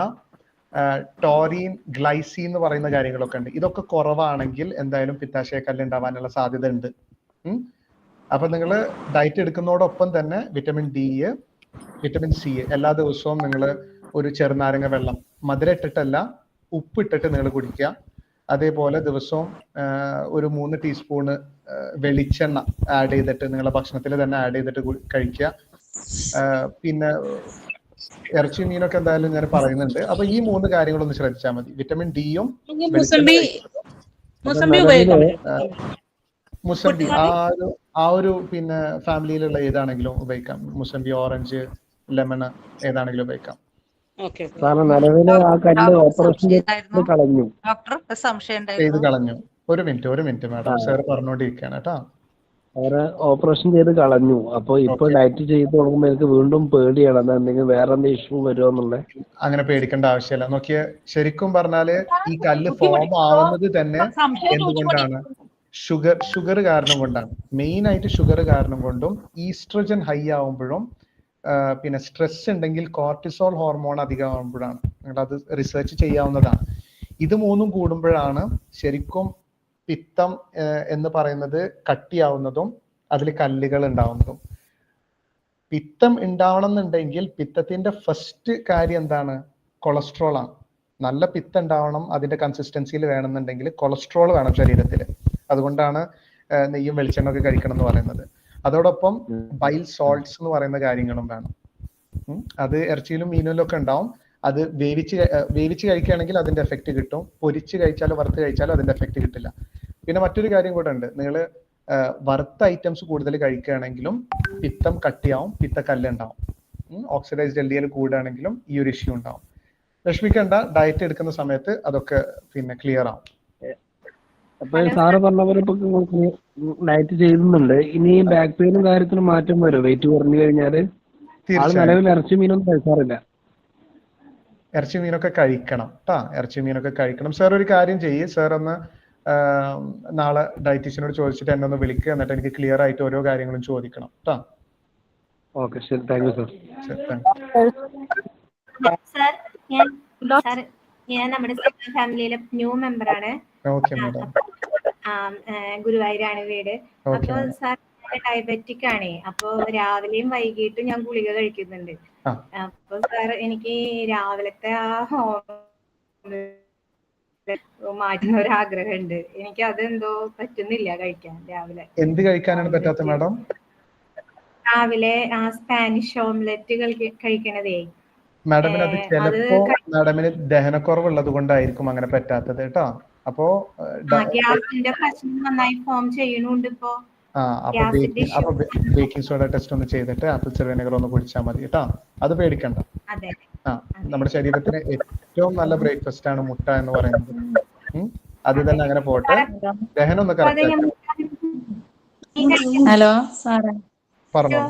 ടോറിൻ, ഗ്ലൈസീൻ എന്ന് പറയുന്ന കാര്യങ്ങളൊക്കെ ഉണ്ട്. ഇതൊക്കെ കുറവാണെങ്കിൽ എന്തായാലും പിത്താശയക്കല്ല് ഉണ്ടാവാനുള്ള സാധ്യത ഉണ്ട്. അപ്പൊ നിങ്ങൾ ഡയറ്റ് എടുക്കുന്നതോടൊപ്പം തന്നെ വിറ്റമിൻ ഡി, വിറ്റമിൻ സി എല്ലാ ദിവസവും നിങ്ങൾ ഒരു ചെറുനാരങ്ങ വെള്ളം, മധുരം ഇട്ടിട്ടല്ല ഉപ്പിട്ടിട്ട് നിങ്ങൾ കുടിക്കുക. അതേപോലെ ദിവസവും ഒരു 3 ടീസ്പൂണ് വെളിച്ചെണ്ണ ആഡ് ചെയ്തിട്ട് നിങ്ങളുടെ ഭക്ഷണത്തിൽ തന്നെ ആഡ് ചെയ്തിട്ട് കഴിക്കുക. പിന്നെ ഇറച്ചി മീനൊക്കെ എന്തായാലും ഞാൻ പറയുന്നുണ്ട്. അപ്പൊ ഈ 3 കാര്യങ്ങളൊന്ന് ശ്രദ്ധിച്ചാൽ മതി. വിറ്റമിൻ ഡിയും മുസംബി ആ ഒരു പിന്നെ ഫാമിലിയിലുള്ള ഏതാണെങ്കിലും ഉപയോഗിക്കാം. മുസംബി, ഓറഞ്ച്, ലെമൺ ഏതാണെങ്കിലും ഉപയോഗിക്കാം. നിലവില് ആ കല്ല് ഓപ്പറേഷൻ ചെയ്ത് കളഞ്ഞു. ചെയ്ത് കളഞ്ഞു. ഒരു മിനിറ്റ് മാഡം, സാർ പറഞ്ഞോണ്ടിരിക്കുകയാണ് കേട്ടോ. അവരെ ഓപ്പറേഷൻ ചെയ്ത് കളഞ്ഞു. അപ്പൊ ഇപ്പൊ ഡയറ്റ് ചെയ്ത് തുടങ്ങുമ്പോ എനിക്ക് വീണ്ടും പേടിയാണ്, അത് എന്തെങ്കിലും വേറെ എന്തെങ്കിലും ഇഷ്യൂ വരുമോ എന്നുള്ളത്. അങ്ങനെ പേടിക്കേണ്ട ആവശ്യമില്ല. നോക്കിയേ, ശരിക്കും പറഞ്ഞാല് ഈ കല്ല് ഫോം ആവുന്നത് തന്നെ എന്തുകൊണ്ടാണ്? ഷുഗർ കാരണം കൊണ്ടാണ്. മെയിൻ ആയിട്ട് ഷുഗർ കാരണം കൊണ്ടും ഈസ്ട്രജൻ ഹൈ ആവുമ്പോഴും പിന്നെ സ്ട്രെസ് ഉണ്ടെങ്കിൽ കോർട്ടിസോൾ ഹോർമോൺ അധികമാകുമ്പോഴാണ്. നിങ്ങളത് റിസർച്ച് ചെയ്യാവുന്നതാണ്. ഇത് 3ഉം കൂടുമ്പോഴാണ് ശരിക്കും പിത്തം എന്ന് പറയുന്നത് കട്ടിയാവുന്നതും അതിൽ കല്ലുകൾ ഉണ്ടാവുന്നതും. പിത്തം ഉണ്ടാവണം എന്നുണ്ടെങ്കിൽ പിത്തത്തിന്റെ ഫസ്റ്റ് കാര്യം എന്താണ്? കൊളസ്ട്രോൾ ആണ്. നല്ല പിത്തം ഉണ്ടാവണം, അതിന്റെ കൺസിസ്റ്റൻസിയിൽ വേണമെന്നുണ്ടെങ്കിൽ കൊളസ്ട്രോൾ വേണം ശരീരത്തിൽ. അതുകൊണ്ടാണ് നെയ്യും വെളിച്ചെണ്ണ ഒക്കെ കഴിക്കണം എന്ന് പറയുന്നത്. അതോടൊപ്പം ബൈൽ സോൾട്ട്സ് എന്ന് പറയുന്ന കാര്യങ്ങളും വേണം. അത് ഇറച്ചിയിലും മീനിലും ഒക്കെ ഉണ്ടാവും. അത് വേവിച്ച് കഴിക്കുകയാണെങ്കിൽ അതിന്റെ എഫക്റ്റ് കിട്ടും. പൊരിച്ച് കഴിച്ചാലോ വറുത്ത് കഴിച്ചാലോ അതിന്റെ എഫക്റ്റ് കിട്ടില്ല. പിന്നെ മറ്റൊരു കാര്യം കൂടെ ഉണ്ട്, നിങ്ങൾ വറുത്ത ഐറ്റംസ് കൂടുതൽ കഴിക്കുകയാണെങ്കിലും പിത്തം കട്ടിയാവും, പിത്തക്കല്ല് ഉണ്ടാവും. ഓക്സിഡൈസ്ഡ് LDL കൂടുകയാണെങ്കിലും ഈ ഒരു ഇഷ്യൂ ഉണ്ടാവും. വിഷമിക്കേണ്ട, ഡയറ്റ് എടുക്കുന്ന സമയത്ത് അതൊക്കെ പിന്നെ ക്ലിയർ ആവും. അപ്പൊ സാറ് പറഞ്ഞ പോലെ ഇപ്പൊ ഡയറ്റ് ചെയ്യുന്നുണ്ട്. ഇനി ബാക്ക് പെയിനും കാര്യത്തിനും മാറ്റം വരും വെയിറ്റ് കുറഞ്ഞു കഴിഞ്ഞാല്? നിലവിൽ ഇറച്ചി മീനൊന്നും കഴിക്കാറില്ല. ഇറച്ചി മീനൊക്കെ കഴിക്കണം കേട്ടാ, ഇറച്ചി മീനൊക്കെ കഴിക്കണം. സാർ ഒരു കാര്യം ചെയ്യ്, സാർ ഒന്ന് നാളെ ഡയറ്റീഷ്യനോട് ചോദിച്ചിട്ട് എന്നെ ഒന്ന് വിളിക്കുക, എന്നിട്ട് എനിക്ക് ക്ലിയർ ആയിട്ട് ഓരോ കാര്യങ്ങളും ചോദിക്കണം കേട്ടോ. ഓക്കെ ശരി, താങ്ക് യു സർ. ശരി, സാർ ഞാൻ നമ്മുടെ ഫാമിലിയിലെ ന്യൂ മെമ്പറാണ്. Okay madam. ഗുരുവായൂരാണ് വീട്. അപ്പൊ സാർ ഡയബറ്റിക് ആണേ, അപ്പൊ രാവിലെയും വൈകിട്ടും ഞാൻ ഗുളിക കഴിക്കുന്നുണ്ട്. അപ്പൊ സാർ എനിക്ക് രാവിലത്തെ ആ മാറ്റുന്ന ഒരു ആഗ്രഹമുണ്ട്. എനിക്ക് അതെന്തോ പറ്റുന്നില്ല കഴിക്കാൻ. രാവിലെ എന്ത് കഴിക്കാനാണ് പറ്റാത്ത മാഡം? രാവിലെ ആ സ്പാനിഷ് ഓംലെറ്റ് കഴിക്കണതേ. മാഡമിന് അത് ചിലപ്പോ മാഡമിന് ദഹനക്കുറവുള്ളത് കൊണ്ടായിരിക്കും അങ്ങനെ പറ്റാത്തത് കേട്ടോ. അപ്പോ ഗ്യാസിന്റെ പ്രശ്നം നന്നായി ഫോം ചെയ്യുന്നുണ്ട് ഇപ്പോ. അപ്പൊ ബേക്കിംഗ് സോഡ ടെസ്റ്റ് ഒന്ന് ചെയ്തിട്ട് ആപ്പിൾ സിഡർ വിനെഗർ ഒന്ന് കുടിച്ചാൽ മതി കേട്ടോ. അത് പേടിക്കണ്ട. നമ്മുടെ ശരീരത്തിന് ഏറ്റവും നല്ല ബ്രേക്ക്ഫാസ്റ്റ് ആണ് മുട്ട എന്ന് പറയുന്നത്. അത് തന്നെ അങ്ങനെ പോട്ടെ. ദഹനം ഒന്ന് കറക്റ്റ്. ഹലോ സാറേ പറഞ്ഞോ.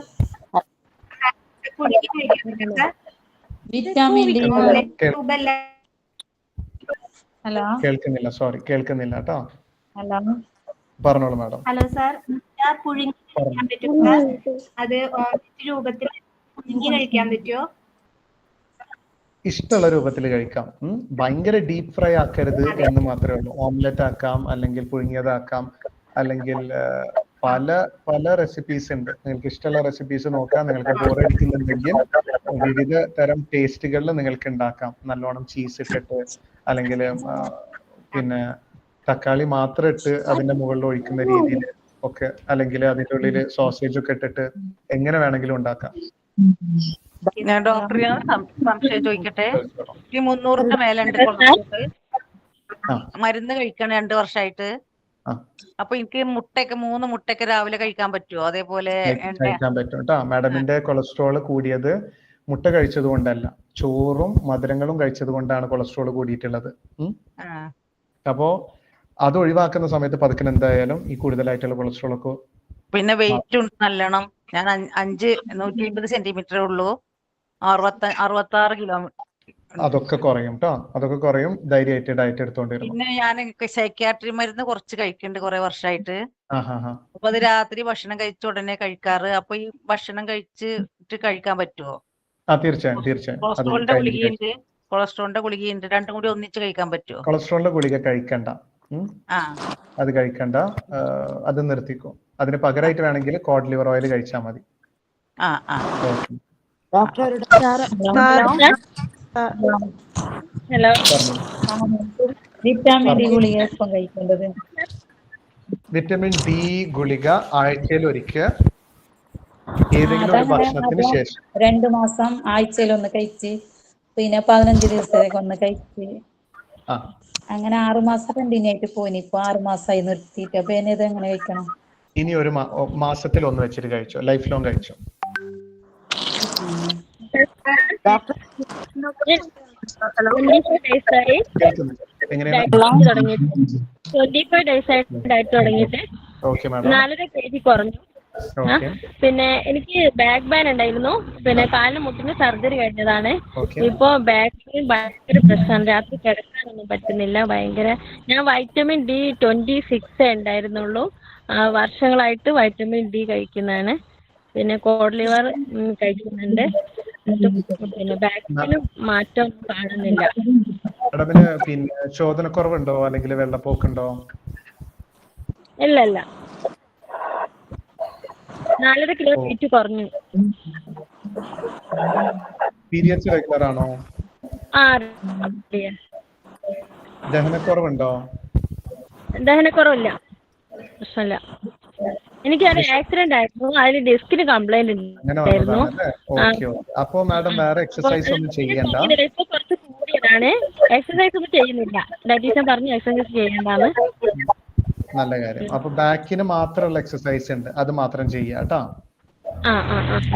Vitamin D. ഹലോ കേൾക്കുന്നില്ല, സോറി കേൾക്കുന്നില്ല കേട്ടോ. ഹലോ പറഞ്ഞോളൂ മാഡം. ഹലോ സാർ, പുഴുങ്ങി കഴിക്കാൻ പറ്റുമോ? അത് ഓംലെറ്റ് രൂപത്തിൽ പുഴുങ്ങി കഴിക്കാൻ പറ്റുമോ? ഇഷ്ടമുള്ള രൂപത്തിൽ കഴിക്കാം. ഭയങ്കര ഡീപ് ഫ്രൈ ആക്കരുത് എന്ന് മാത്രമേ ഉള്ളൂ. ഓംലെറ്റ് ആക്കാം, അല്ലെങ്കിൽ പുഴുങ്ങിയതാക്കാം, അല്ലെങ്കിൽ പല പല റെസിപ്പീസ് ഉണ്ട്. നിങ്ങൾക്ക് ഇഷ്ടമുള്ള റെസിപ്പീസ് നോക്കാം. നിങ്ങൾക്ക് ബോറടിക്കുന്നുണ്ടെങ്കിൽ വിവിധ തരം ടേസ്റ്റുകളിൽ നിങ്ങൾക്ക് ഉണ്ടാക്കാം. നല്ലോണം ചീസ് ഇട്ടിട്ട്, അല്ലെങ്കിൽ പിന്നെ തക്കാളി മാത്രം ഇട്ട് അതിന്റെ മുകളിൽ ഒഴിക്കുന്ന രീതിയിൽ ഒക്കെ, അല്ലെങ്കിൽ അതിന്റെ ഉള്ളിൽ സോസേജ് ഒക്കെ ഇട്ടിട്ട് എങ്ങനെ വേണമെങ്കിലും ഉണ്ടാക്കാം. ഞാൻ ഡോക്ടറെ സംശയം ചോദിക്കട്ടെ. ഈ 300 മേലുണ്ട് മരുന്ന് കഴിക്കണം 2 വർഷമായിട്ട്. അപ്പൊ എനിക്ക് മുട്ടയൊക്കെ 3 മുട്ടയൊക്കെ രാവിലെ കഴിക്കാൻ പറ്റുമോ? അതേപോലെ കഴിക്കാൻ പറ്റും കേട്ടോ. മാഡമിന്റെ കൊളസ്ട്രോൾ കൂടിയത് മുട്ട കഴിച്ചത് കൊണ്ടല്ല, ചോറും മധുരങ്ങളും കഴിച്ചത് കൊണ്ടാണ് കൊളസ്ട്രോൾ കൂടിയിട്ടുള്ളത്. അപ്പോ അത് ഒഴിവാക്കുന്ന സമയത്ത് പതുക്കെ എന്തായാലും ഈ കൂടുതലായിട്ടുള്ള കൊളസ്ട്രോൾ ഒക്കെ. പിന്നെ വെയിറ്റ് ഉണ്ട് നല്ലോണം. ഞാൻ 150 സെന്റിമീറ്ററേ ഉള്ളൂ. 66 കിലോ. അതൊക്കെ കുറയും കേട്ടോ, അതൊക്കെ കുറയും. ധൈര്യമായിട്ട് ഡയറ്റ് എടുത്തോണ്ടിരുന്നു. പിന്നെ ഞാൻ സൈക്യാട്രി മരുന്ന് കുറച്ച് കഴിക്കുന്നുണ്ട് കുറെ വർഷമായിട്ട്. അപ്പൊ അത് രാത്രി ഭക്ഷണം കഴിച്ച ഉടനെ കഴിക്കാറ്. അപ്പൊ ഈ ഭക്ഷണം കഴിച്ചിട്ട് കഴിക്കാൻ പറ്റുമോ? തീർച്ചയായും തീർച്ചയായും. കൊളസ്ട്രോളിന്റെ ഗുളികയുണ്ട്, രണ്ടും കൂടി ഒന്നിച്ച് കഴിക്കാൻ പറ്റുമോ? കൊളസ്ട്രോളിന്റെ ഗുളിക കഴിക്കണ്ട, അത് കഴിക്കണ്ട. അത് നിർത്തിക്കോ. അതിന് പകരമായിട്ട് വേണമെങ്കിൽ കോഡ് ലിവർ ഓയിൽ കഴിച്ചാൽ മതി. ഹലോ, വിറ്റാമിൻ ഡി ഗുളിക എപ്പം കഴിക്കേണ്ടത്? വിറ്റമിൻ ഡി ഗുളിക ആഴ്ചയിൽ ഒരിക്കൽ ഏതെങ്കിലും ഒരു ഭക്ഷണത്തിന് ശേഷം 2 മാസം ആഴ്ചയിൽ ഒന്ന് കഴിച്ച്, പിന്നെ 15 ദിവസത്തേക്ക് ഒന്ന് കഴിച്ച്, അങ്ങനെ 6 മാസം കണ്ടിന്യൂ ആയിട്ട് പോയിന്. ഇപ്പൊ 6 മാസമായി നിർത്തിയിട്ട്. അപ്പൊ ഇത് എങ്ങനെ കഴിക്കണം? ഇനി ഒരു മാസത്തിൽ ഒന്ന് വെച്ചിട്ട് കഴിച്ചോ, ലൈഫ് ലോങ് കഴിച്ചോ. ഡയറ്റ് 4.5 kg കുറഞ്ഞു. പിന്നെ എനിക്ക് ബാക്ക് പെയിൻ ഉണ്ടായിരുന്നു. പിന്നെ കാലിന് മുട്ടിന് സർജറി കഴിഞ്ഞതാണ്. ഇപ്പൊ ബാക്ക് പെയിൻ ഭയങ്കര പ്രശ്നമാണ്. രാത്രി കിടക്കാനൊന്നും പറ്റുന്നില്ല. ഭയങ്കര. ഞാൻ വൈറ്റമിൻ ഡി 26 ഉണ്ടായിരുന്നുള്ളൂ. വർഷങ്ങളായിട്ട് വൈറ്റമിൻ ഡി കഴിക്കുന്നതാണ്. പിന്നെ കോഡ് ലിവർ കഴിക്കുന്നുണ്ട്. പിന്നെ ബാക്ക് പെയിനും മാറ്റം കാണുന്നില്ല. പിന്നെ ശോധനക്കുറവുണ്ടോ അല്ലെങ്കിൽ വെള്ളപ്പോക്കുണ്ടോ? ഇല്ല ഇല്ല. 4.5 കിലോ വെയിറ്റ് കുറഞ്ഞു. പീരിയഡ്സ് റെഗുലർ ആണോ? ദഹനക്കുറവുണ്ടോ? ദഹനക്കുറവില്ല, പ്രശ്നമില്ല. എനിക്കൊരു ആക്സിഡന്റ് ആയിരുന്നു. അതിൽ ഡിസ്കിന് കംപ്ലൈന്റ് ഉണ്ടായിരുന്നു. അപ്പോ മാഡം വേറെ എക്സസൈസ് ഒന്നും ചെയ്യണ്ട. ഇപ്പൊ കുറച്ച് കൂടിയതാണ്. എക്സസൈസ് ഒന്നും ചെയ്യുന്നില്ല. ഡയറ്റീഷ്യൻ പറഞ്ഞു എക്സസൈസ് ചെയ്യേണ്ടതാണ്. നല്ല കാര്യം. അപ്പൊ ബാക്കിന് മാത്രമുള്ള എക്സസൈസ് ഉണ്ട്, അത് മാത്രം ചെയ്യാ കേട്ടോ.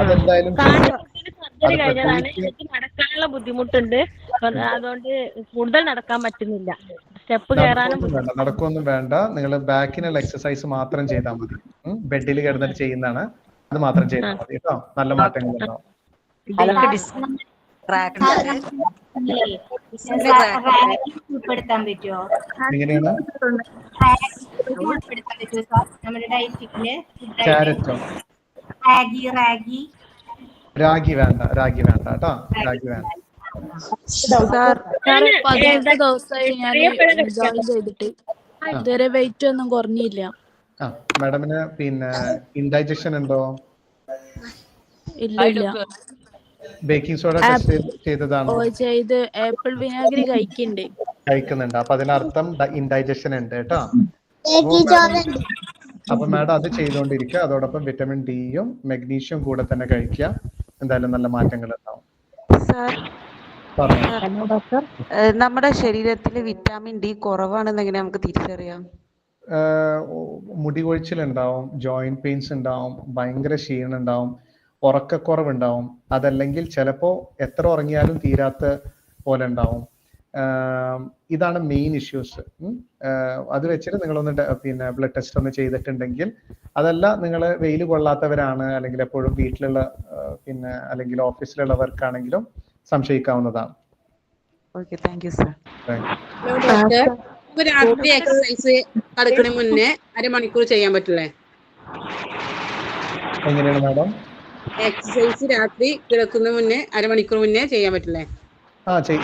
അതെന്തായാലും സർജറി കഴിഞ്ഞതാണ്. എനിക്ക് നടക്കാനുള്ള ബുദ്ധിമുട്ടുണ്ട്. അതുകൊണ്ട് കൂടുതൽ നടക്കാൻ പറ്റുന്നില്ല. സ്റ്റെപ്പ് കയറാനും നടക്കൊന്നും വേണ്ട. നിങ്ങൾ ബാക്കിനുള്ള എക്സസൈസ് മാത്രം ചെയ്താൽ മതി. ബെഡിൽ കിടന്നിട്ട് ചെയ്യുന്നതാണ്, അത് മാത്രം ചെയ്താൽ മതി കേട്ടോ. നല്ല മാറ്റങ്ങൾ ഉണ്ടാവും. ക്രാക്ക് ഉൾപ്പെടുത്താൻ പറ്റുമോ? എങ്ങനെയാണ്? ഉൾപ്പെടുത്താൻ പറ്റുമോ സാർ നമ്മുടെ ഡയറ്റില്? ക്യാരറ്റോ? രാഗി വേണ്ട കേട്ടോ, രാഗി വേണ്ട. സാർ 18 ദിവസമായി ഞാൻ ജോയിൻ ചെയ്തിട്ട് ഇതുവരെ വെയിറ്റ് ഒന്നും കുറഞ്ഞില്ല. മാഡമിന് പിന്നെ ഇൻഡൈജഷൻ ഉണ്ടോ? ഇല്ല. ബേക്കിംഗ് സോഡ ടെസ്റ്റ് ചെയ്തതാണോ? ചെയ്ത് ആപ്പിൾ വിനാഗിരി കഴിക്കുന്നുണ്ട്. അപ്പൊ അതിനർത്ഥം ഇൻഡൈജഷൻ ഉണ്ട് കേട്ടോ. അപ്പൊ മാഡം അത് ചെയ്തുകൊണ്ടിരിക്കുക. അതോടൊപ്പം വിറ്റമിൻ ഡിയും മഗ്നീഷ്യം കൂടെ തന്നെ കഴിക്കുക. എന്തായാലും നല്ല മാറ്റങ്ങൾ ഉണ്ടാവും. ഡോക്ടർ, നമ്മുടെ ശരീരത്തിൽ വിറ്റാമിൻ ഡി കുറവാണെന്ന് എങ്ങനെ നമുക്ക് തിരിച്ചറിയാം? മുടി കൊഴിച്ചിലുണ്ടാവും, ജോയിന്റ് പെയിൻസ് ഉണ്ടാവും, ഭയങ്കര ക്ഷീണം ഉണ്ടാവും, ഉറക്കക്കുറവുണ്ടാവും. അതല്ലെങ്കിൽ ചിലപ്പോ എത്ര ഉറങ്ങിയാലും തീരാത്ത പോലെ ഉണ്ടാവും. ഇതാണ് മെയിൻ ഇഷ്യൂസ്. അത് വെച്ചിട്ട് നിങ്ങളൊന്ന് പിന്നെ ബ്ലഡ് ടെസ്റ്റ് ഒന്ന് ചെയ്തിട്ടുണ്ടെങ്കിൽ, അതല്ല നിങ്ങൾ വെയിൽ കൊള്ളാത്തവരാണ് അല്ലെങ്കിൽ എപ്പോഴും വീട്ടിലുള്ള പിന്നെ അല്ലെങ്കിൽ ഓഫീസിലുള്ളവർക്കാണെങ്കിലും സംശയിക്കാവുന്നതാണ്. Okay, thank you sir. രാത്രി എക്സസൈസ് നടക്കണ മുന്നേ അരമണിക്കൂർ ചെയ്യാൻ പറ്റില്ലേ? എങ്ങനെയാണ് മാഡം? എക്സസൈസ് രാത്രി കിടക്കുന്ന മുന്നേ അരമണിക്കൂർ മുന്നേ ചെയ്യാൻ പറ്റില്ലേ?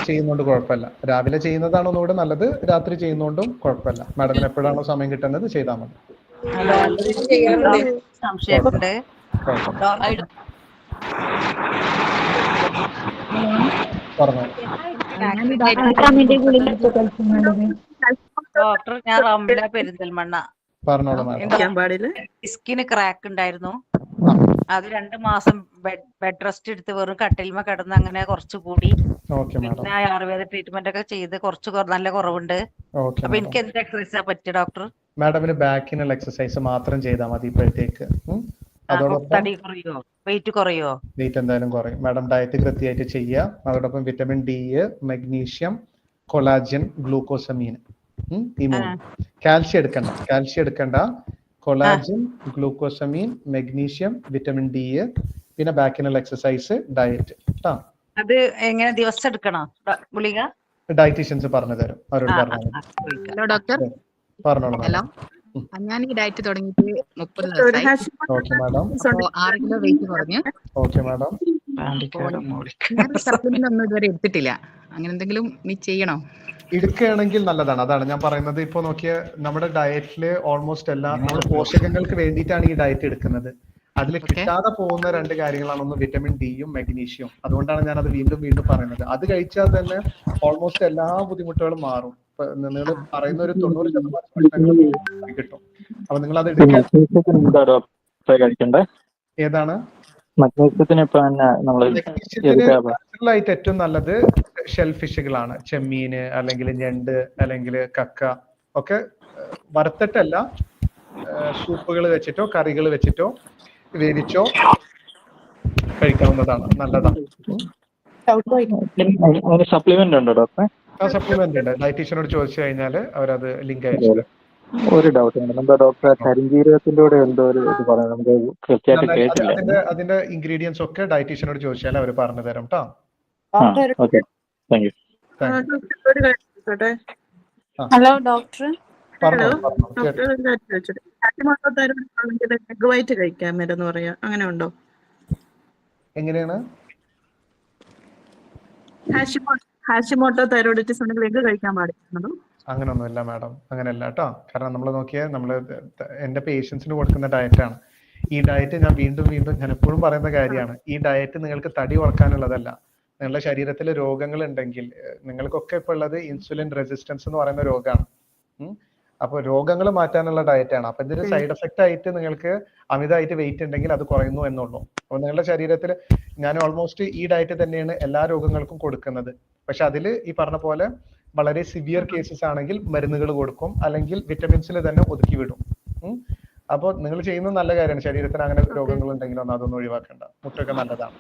ചെയ്യുന്നോണ്ട് കുഴപ്പമില്ല. രാവിലെ ചെയ്യുന്നതാണ് ഒന്നുകൂടെ നല്ലത്. രാത്രി ചെയ്യുന്നോണ്ടും കുഴപ്പമില്ല. മാഡത്തിന് എപ്പോഴാണോ സമയം കിട്ടുന്നത് ചെയ്താൽ മതി. സംശയമുണ്ട്. ഡോക്ടർ, ഞാൻ റംല പെരിന്തൽമണ്ണ. സ്കിന് ക്രാക്ക് ഉണ്ടായിരുന്നു. അത് 2 മാസം ബെഡ് റെസ്റ്റ് എടുത്ത് വെറും കട്ടിൽമ കിടന്ന് അങ്ങനെ കുറച്ച് കൂടി. പിന്നെ ആയുർവേദ ട്രീറ്റ്മെന്റ് ഒക്കെ ചെയ്ത് കുറച്ച് നല്ല കുറവുണ്ട്. അപ്പൊ എനിക്ക് എന്ത് എക്സസൈസാ പറ്റിയ ഡോക്ടർ? മാഡമിന് ബാക്കിനുള്ള എക്സസൈസ് മാത്രം ചെയ്താൽ മതി ഇപ്പോഴത്തേക്ക്. വെയിറ്റ് കുറയോ? വെയിറ്റ് എന്തായാലും കുറയും. മാഡം ഡയറ്റ് കൃത്യമായിട്ട് ചെയ്യുക. അതോടൊപ്പം vitamin D, magnesium, collagen, glucosamine, ഈ 3. കാൽഷ്യം എടുക്കണ്ട. Collagen, glucosamine, magnesium, vitamin D, പിന്നെ ബാക്കിനുള്ള എക്സസൈസ്, ഡയറ്റ്. അത് എങ്ങനെ ദിവസം എടുക്കണോ ഗുളിക? ഡയറ്റീഷ്യൻസ് പറഞ്ഞു തരും. അവരോട് പറഞ്ഞു. Hello doctor. പറഞ്ഞോളൂ. ഹലോ, ഞാൻ ഈ ഡയറ്റ് തുടങ്ങിയിട്ട് 30 ദിവസമായി. 6 കിലോ വെയിറ്റ് കുറഞ്ഞു. ഞാൻ സപ്ലിമെന്റ് ഒന്നും ഇതുവരെ എടുത്തിട്ടില്ല. അങ്ങനെ എന്തെങ്കിലും നീ ചെയ്യണോ? എടുക്കുകയാണെങ്കിൽ നല്ലതാണ്. അതാണ് ഞാൻ പറയുന്നത്. ഇപ്പൊ നോക്കിയ നമ്മുടെ ഡയറ്റില് ഓൾമോസ്റ്റ് എല്ലാ നമ്മൾ പോഷകങ്ങൾക്ക് വേണ്ടിയിട്ടാണ് ഈ ഡയറ്റ് എടുക്കുന്നത്. അതിൽ കിട്ടാതെ പോകുന്ന 2 കാര്യങ്ങളാണ്. ഒന്ന് വിറ്റമിൻ ഡിയും മഗ്നീഷ്യവും. അതുകൊണ്ടാണ് ഞാൻ അത് വീണ്ടും പറയുന്നത്. അത് കഴിച്ചാൽ തന്നെ ഓൾമോസ്റ്റ് എല്ലാ ബുദ്ധിമുട്ടുകളും മാറും. നിങ്ങൾ പറയുന്ന ഒരു 90% കിട്ടും. അപ്പൊ നിങ്ങൾ അത് കഴിക്കണ്ടേ? ഏതാണ്? മഗ്നീഷ്യത്തിനായിട്ട് ഏറ്റവും നല്ലത് ഷെൽ ഫിഷുകളാണ്. ചെമ്മീന്, അല്ലെങ്കിൽ ഞണ്ട്, അല്ലെങ്കിൽ കക്ക ഒക്കെ വറുത്തിട്ടല്ല, സൂപ്പുകൾ വെച്ചിട്ടോ കറികൾ വെച്ചിട്ടോ വേവിച്ചോ കഴിക്കാവുന്നതാണ്. നല്ലതാണ്. സപ്ലിമെന്റ് ഉണ്ടോ ഡോക്ടറെ? സപ്ലിമെന്റ് ഉണ്ട്. ഡയറ്റീഷ്യനോട് ചോദിച്ചു കഴിഞ്ഞാൽ അവരത് ലിങ്ക് അയച്ചു. ഒരു ഡൗട്ട് ഉണ്ട്. എന്താ ഡോക്ടറെ, കരിഞ്ജീരകത്തിന്റെ കൂടെ എന്തോ ഒരു ഇത് പറയാം, നമുക്ക് കൃത്യമായിട്ട് കേട്ടില്ല. അതിന്റെ ഇൻഗ്രീഡിയൻസ് ഒക്കെ ഡയറ്റീഷ്യനോട് ചോദിച്ചാൽ അവർ പറഞ്ഞു തരും കേട്ടോ. Okay, thank you. Hello doctor. Egg white കഴിക്കാൻ മേലെന്ന് പറയാ, അങ്ങനെ ഉണ്ടോ? എങ്ങനെയാണ്? ഹാഷിമോട്ടോ തൈറോയിഡിറ്റിസ് ഉണ്ടെങ്കിൽ എഗ് കഴിക്കാൻ പാടില്ല? അങ്ങനൊന്നുമില്ല മാഡം, അങ്ങനെയല്ല കേട്ടോ. കാരണം നമ്മൾ നോക്കിയാൽ എന്റെ പേഷ്യൻസിന് കൊടുക്കുന്ന ഡയറ്റാണ് ഈ ഡയറ്റ്. ഞാൻ വീണ്ടും ഞാൻ എപ്പോഴും പറയുന്ന കാര്യമാണ്, ഈ ഡയറ്റ് നിങ്ങൾക്ക് തടി കുറക്കാനുള്ളതല്ല. നിങ്ങളുടെ ശരീരത്തിൽ രോഗങ്ങൾ ഉണ്ടെങ്കിൽ, നിങ്ങൾക്കൊക്കെ ഇപ്പോൾ ഉള്ളത് ഇൻസുലിൻ റെസിസ്റ്റൻസ് എന്ന് പറയുന്ന രോഗമാണ്. അപ്പൊ രോഗങ്ങൾ മാറ്റാനുള്ള ഡയറ്റാണ്. അപ്പൊ ഇതിന് സൈഡ് എഫക്റ്റ് ആയിട്ട് നിങ്ങൾക്ക് അമിതമായിട്ട് വെയിറ്റ് ഉണ്ടെങ്കിൽ അത് കുറയുന്നു എന്നുള്ളൂ. അപ്പൊ നിങ്ങളുടെ ശരീരത്തിൽ ഞാൻ ഓൾമോസ്റ്റ് ഈ ഡയറ്റ് തന്നെയാണ് എല്ലാ രോഗങ്ങൾക്കും കൊടുക്കുന്നത്. പക്ഷെ അതിൽ ഈ പറഞ്ഞ പോലെ വളരെ സിവിയർ കേസസ് ആണെങ്കിൽ മരുന്നുകൾ കൊടുക്കും, അല്ലെങ്കിൽ വിറ്റമിൻസിൽ തന്നെ ഒതുക്കി വിടും. അപ്പോൾ നിങ്ങൾ ചെയ്യുന്നത് നല്ല കാര്യമാണ്. ശരീരത്തിന് അങ്ങനെ രോഗങ്ങൾ ഉണ്ടെങ്കിലൊന്നും അതൊന്നും ഒഴിവാക്കണ്ട. മുട്ടൊക്കെ നല്ലതാണ്.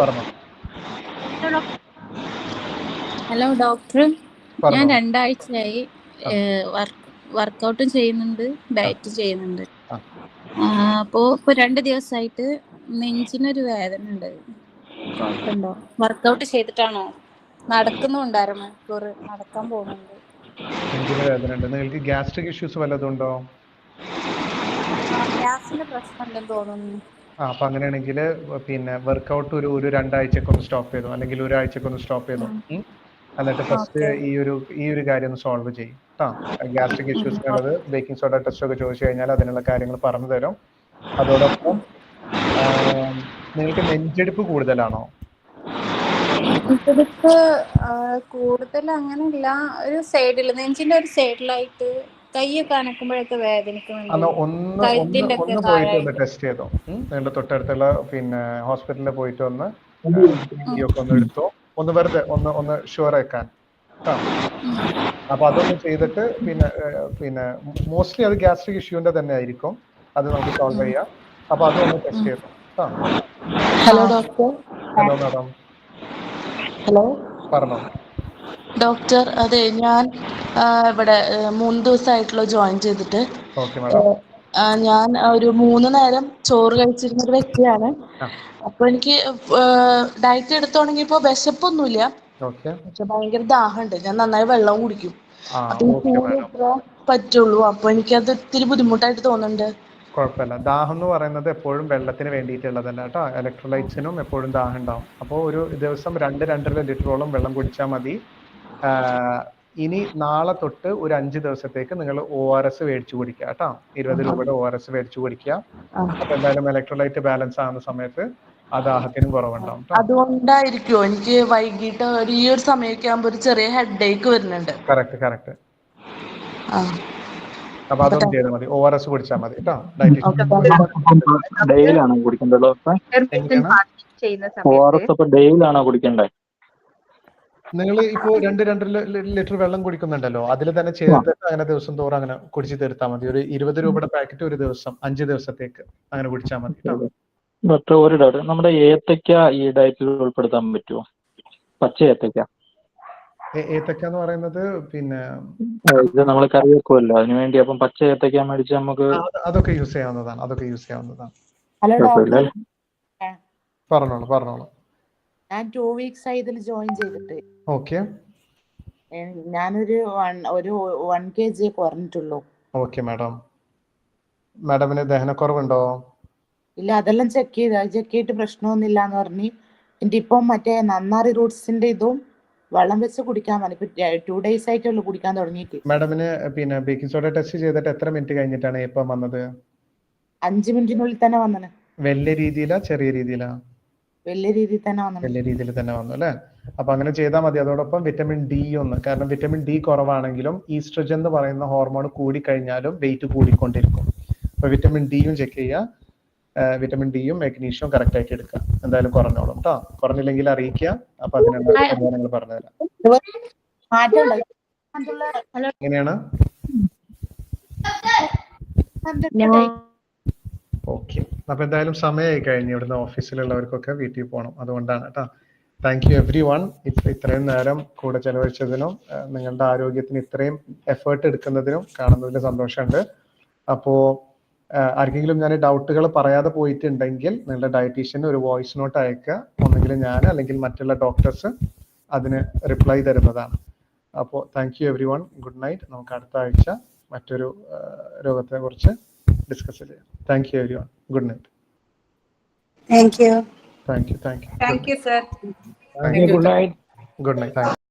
പറഞ്ഞോ. ഹലോ ഡോക്ടർ, ഞാൻ 2 ആഴ്ചയായി വർക്കൗട്ടും ചെയ്യുന്നുണ്ട്, ഡയറ്റ് ചെയ്യുന്നുണ്ട്. അപ്പോ ഇപ്പൊ 2 ദിവസമായിട്ട് നെഞ്ചിനൊരു വേദന ഉണ്ട്. കുഴപ്പമുണ്ടോ? വർക്കൗട്ട് ചെയ്തിട്ടാണോ? നടക്കുന്നുണ്ടായിരുന്നു, നടക്കാൻ പോകുന്നുണ്ട്. നെഞ്ചിന് വേദന ഉണ്ട്. നിങ്ങൾക്ക് ഗ്യാസ്ട്രിക് ഇഷ്യൂസ് വല്ലതും ഉണ്ടോ? ഗ്യാസിന്റെ പ്രശ്നം ഉണ്ടെന്ന് തോന്നുന്നു. അപ്പൊ അങ്ങനെയാണെങ്കിൽ പിന്നെ വർക്കൗട്ട് ഒരു 2 ആഴ്ചക്കൊന്ന് സ്റ്റോപ്പ് ചെയ്തോ, അല്ലെങ്കിൽ ഒരാഴ്ചക്കൊന്ന് സ്റ്റോപ്പ് ചെയ്തോ. എന്നിട്ട് ഫസ്റ്റ് ഈ ഒരു കാര്യം ഒന്ന് സോൾവ് ചെയ്യും കേട്ടോ. ഗ്യാസ്ട്രിക് ഇഷ്യൂസിനുള്ളത് ബേക്കിംഗ് സോഡ ടെസ്റ്റ് ഒക്കെ ചോദിച്ചു കഴിഞ്ഞാൽ അതിനുള്ള കാര്യങ്ങൾ പറഞ്ഞു തരും. അതോടൊപ്പം നിങ്ങൾക്ക് നെഞ്ചെടുപ്പ് കൂടുതലാണോ? നെഞ്ചെടുപ്പ് കൂടുതൽ അങ്ങനെയില്ല, ഒരു സൈഡിൽ, നെഞ്ചിന്റെ ഒരു സൈഡിലായിട്ട് കൈയൊക്കെ അനക്കുമ്പോഴൊക്കെ വേദനിക്കുന്നുണ്ട്. ഒന്ന് പോയിട്ട് ഒന്ന് ടെസ്റ്റ് ചെയ്തോ. നിങ്ങളുടെ തൊട്ടടുത്തുള്ള പിന്നെ ഹോസ്പിറ്റലിൽ പോയിട്ട് ഒന്ന് എടുത്തോ, ഒന്ന് വെറുതെ ഒന്ന് ഷുവർ ആക്കാൻ. അപ്പൊ അതൊന്ന് ചെയ്തിട്ട് പിന്നെ മോസ്റ്റ്ലി അത് ഗ്യാസ്ട്രിക് ഇഷ്യൂന്റെ തന്നെ ആയിരിക്കും, അത് നമുക്ക് സോൾവ് ചെയ്യാം. അപ്പൊ അതൊന്ന് ടെസ്റ്റ് ചെയ്തോ. Hello doctor. Hello madam. Hello പറഞ്ഞോ. ഡോക്ടർ, അതെ ഞാൻ ഇവിടെ 3 ദിവസമായിട്ടുള്ള ജോയിൻ ചെയ്തിട്ട്. ഞാൻ ഒരു 3 നേരം ചോറ് കഴിച്ചിരുന്ന ഒരു വ്യക്തിയാണ്. അപ്പൊ എനിക്ക് ഡയറ്റ് എടുത്തു തുടങ്ങിയപ്പോ വിശപ്പൊന്നുമില്ല, പക്ഷെ ഭയങ്കര ദാഹമുണ്ട്. ഞാൻ നന്നായി വെള്ളം കുടിക്കും. അപ്പൊ ഇത്രേ പറ്റുള്ളൂ. അപ്പൊ എനിക്കത് ഇത്തിരി ബുദ്ധിമുട്ടായിട്ട് തോന്നുന്നുണ്ട്. കുഴപ്പമില്ല. ദാഹം എന്ന് പറയുന്നത് എപ്പോഴും വെള്ളത്തിന് വേണ്ടിയിട്ടുള്ളതല്ല കേട്ടോ. ഇലക്ട്രോലൈറ്റ്സിനും എപ്പോഴും ദാഹം ഉണ്ടാവും. അപ്പോൾ ഒരു ദിവസം 2-2.5 ലിറ്ററോളം വെള്ളം കുടിച്ചാൽ മതി. ഇനി നാളെ തൊട്ട് ഒരു 5 ദിവസത്തേക്ക് നിങ്ങൾ ORS മേടിച്ചു കുടിക്കുക കേട്ടോ. 20 രൂപയുടെ ORS മേടിച്ചു കുടിക്കുക. അപ്പൊ എന്തായാലും ഇലക്ട്രോലൈറ്റ് ബാലൻസ് ആകുന്ന സമയത്ത് ആ ദാഹത്തിനും കുറവുണ്ടാവും. അതുകൊണ്ടായിരിക്കും എനിക്ക് വൈകിട്ട് ഈ ഒരു സമയമൊക്കെ ആകുമ്പോൾ ഒരു ചെറിയ ഹെഡേക്ക് വരുന്നുണ്ട്. കറക്റ്റ്. അപ്പൊ അതൊന്നും ചെയ്താൽ മതി. ORS കുടിച്ചാൽ മതി കേട്ടോ. ഡെയിലാണോ കുടിക്കേണ്ടത് ഡോക്ടറെ? ORS അപ്പൊ ഡെയിലാണോ കുടിക്കേണ്ടത്? നിങ്ങൾ ഇപ്പോ 2 ലിറ്റർ വെള്ളം കുടിക്കുന്നുണ്ടല്ലോ, അതിൽ തന്നെ ചേർത്തിട്ട് അങ്ങനെ ദിവസം തോറും അങ്ങനെ കുടിച്ച് തീർത്താൽ മതി. ഒരു 20 രൂപയുടെ പാക്കറ്റ് ഒരു ദിവസം 5 ദിവസത്തേക്ക് അങ്ങനെ കുടിച്ചാൽ മതി. ഡോക്ടർ, ഒരു ഡൗട്ട്, നമ്മുടെ ഏത്തക്ക ഈ ഡയറ്റിൽ ഉൾപ്പെടുത്താൻ പറ്റുമോ? പച്ച ഏത്തക്ക. ഏത്തക്ക എന്ന് പറയുന്നത് പിന്നെ ഇത് നമ്മൾ കറി വെക്കുമല്ലോ, അതിനുവേണ്ടി. അപ്പം പച്ച ഏത്തക്ക മേടിച്ച് നമുക്ക് അതൊക്കെ യൂസ് ചെയ്യാവുന്നതാണ്. ഹലോ ഡോക്ടർ, പറഞ്ഞോളൂ. ഞാൻ 2 വീക്സ് ആയി ഇതിൽ ജോയിൻ ചെയ്തിട്ട്. ഓക്കെ. ഞാനൊരു 1 kg കുറഞ്ഞിട്ടുള്ളൂ. ഓക്കെ മാഡമിന് ദഹനക്കുറവുണ്ടോ? ഇല്ല, അതെല്ലാം ചെക്ക് ചെയ്തിട്ട് പ്രശ്നമൊന്നുമില്ല എന്ന് പറഞ്ഞ്. എന്റെ ഇപ്പം മറ്റേ നന്നാറി റൂട്ട്സിന്റെ ഇതും വെള്ളം വെച്ച് കുടിക്കാൻ മതി. 2 days ആയിട്ടുള്ളൂ കുടിക്കാൻ തുടങ്ങിയിട്ട്. മാഡമിന് പിന്നെ ബേക്കിംഗ് സോഡ ടെസ്റ്റ് ചെയ്തിട്ട് എത്ര മിനിറ്റ് കഴിഞ്ഞിട്ടാണ് ഇപ്പം വന്നത്? 5 മിനിറ്റിനുള്ളിൽ തന്നെ വന്നത്. വലിയ രീതിയിലാ ചെറിയ രീതിയിലാ? വലിയ രീതിയിൽ തന്നെ വന്നു. വലിയ രീതിയിൽ തന്നെ വന്നു അല്ലേ? അപ്പൊ അങ്ങനെ ചെയ്താൽ മതി. അതോടൊപ്പം വിറ്റമിൻ ഡി ഒന്ന്, കാരണം വിറ്റമിൻ ഡി കുറവാണെങ്കിലും ഈസ്ട്രജൻ എന്ന് പറയുന്ന ഹോർമോൺ കൂടി കഴിഞ്ഞാലും വെയിറ്റ് കൂടിക്കൊണ്ടിരിക്കും. അപ്പൊ വിറ്റമിൻ ഡിയും ചെക്ക് ചെയ്യുക. വിറ്റമിൻ ഡിയും മെഗ്നീഷ്യവും കറക്റ്റ് ആയിട്ട് എടുക്കുക. എന്തായാലും കുറഞ്ഞോളും കേട്ടോ. കുറഞ്ഞില്ലെങ്കിൽ അറിയിക്കുക. അപ്പൊ അതിനുള്ള കാര്യങ്ങൾ പറഞ്ഞുതരാം. എങ്ങനെയാണ്? ഓക്കെ. അപ്പൊ എന്തായാലും സമയമായി കഴിഞ്ഞു. ഇവിടുന്ന് ഓഫീസിലുള്ളവർക്കൊക്കെ വീട്ടിൽ പോകണം, അതുകൊണ്ടാണ് കേട്ടോ. Thank you every one. ഇത്രയും നേരം കൂടെ ചെലവഴിച്ചതിനും നിങ്ങളുടെ ആരോഗ്യത്തിന് ഇത്രയും എഫേർട്ട് എടുക്കുന്നതിനും കാണുന്നതിൽ സന്തോഷമുണ്ട്. അപ്പോ ആർക്കെങ്കിലും ഞാൻ ഡൗട്ടുകൾ പറയാതെ പോയിട്ടുണ്ടെങ്കിൽ നിങ്ങളുടെ ഡയറ്റീഷ്യന് ഒരു വോയിസ് നോട്ട് അയക്കുക. ഒന്നെങ്കിൽ ഞാൻ അല്ലെങ്കിൽ മറ്റുള്ള ഡോക്ടേഴ്സ് അതിന് റിപ്ലൈ തരുന്നതാണ്. അപ്പോൾ thank you every one. Good night. നമുക്ക് അടുത്ത ആഴ്ച മറ്റൊരു രോഗത്തെ കുറിച്ച് ഡിസ്കസ് ചെയ്യാം. Thank you every one. Good night. Thank you. Thank you. Thank you, sir. Good night. Good night. Thank you.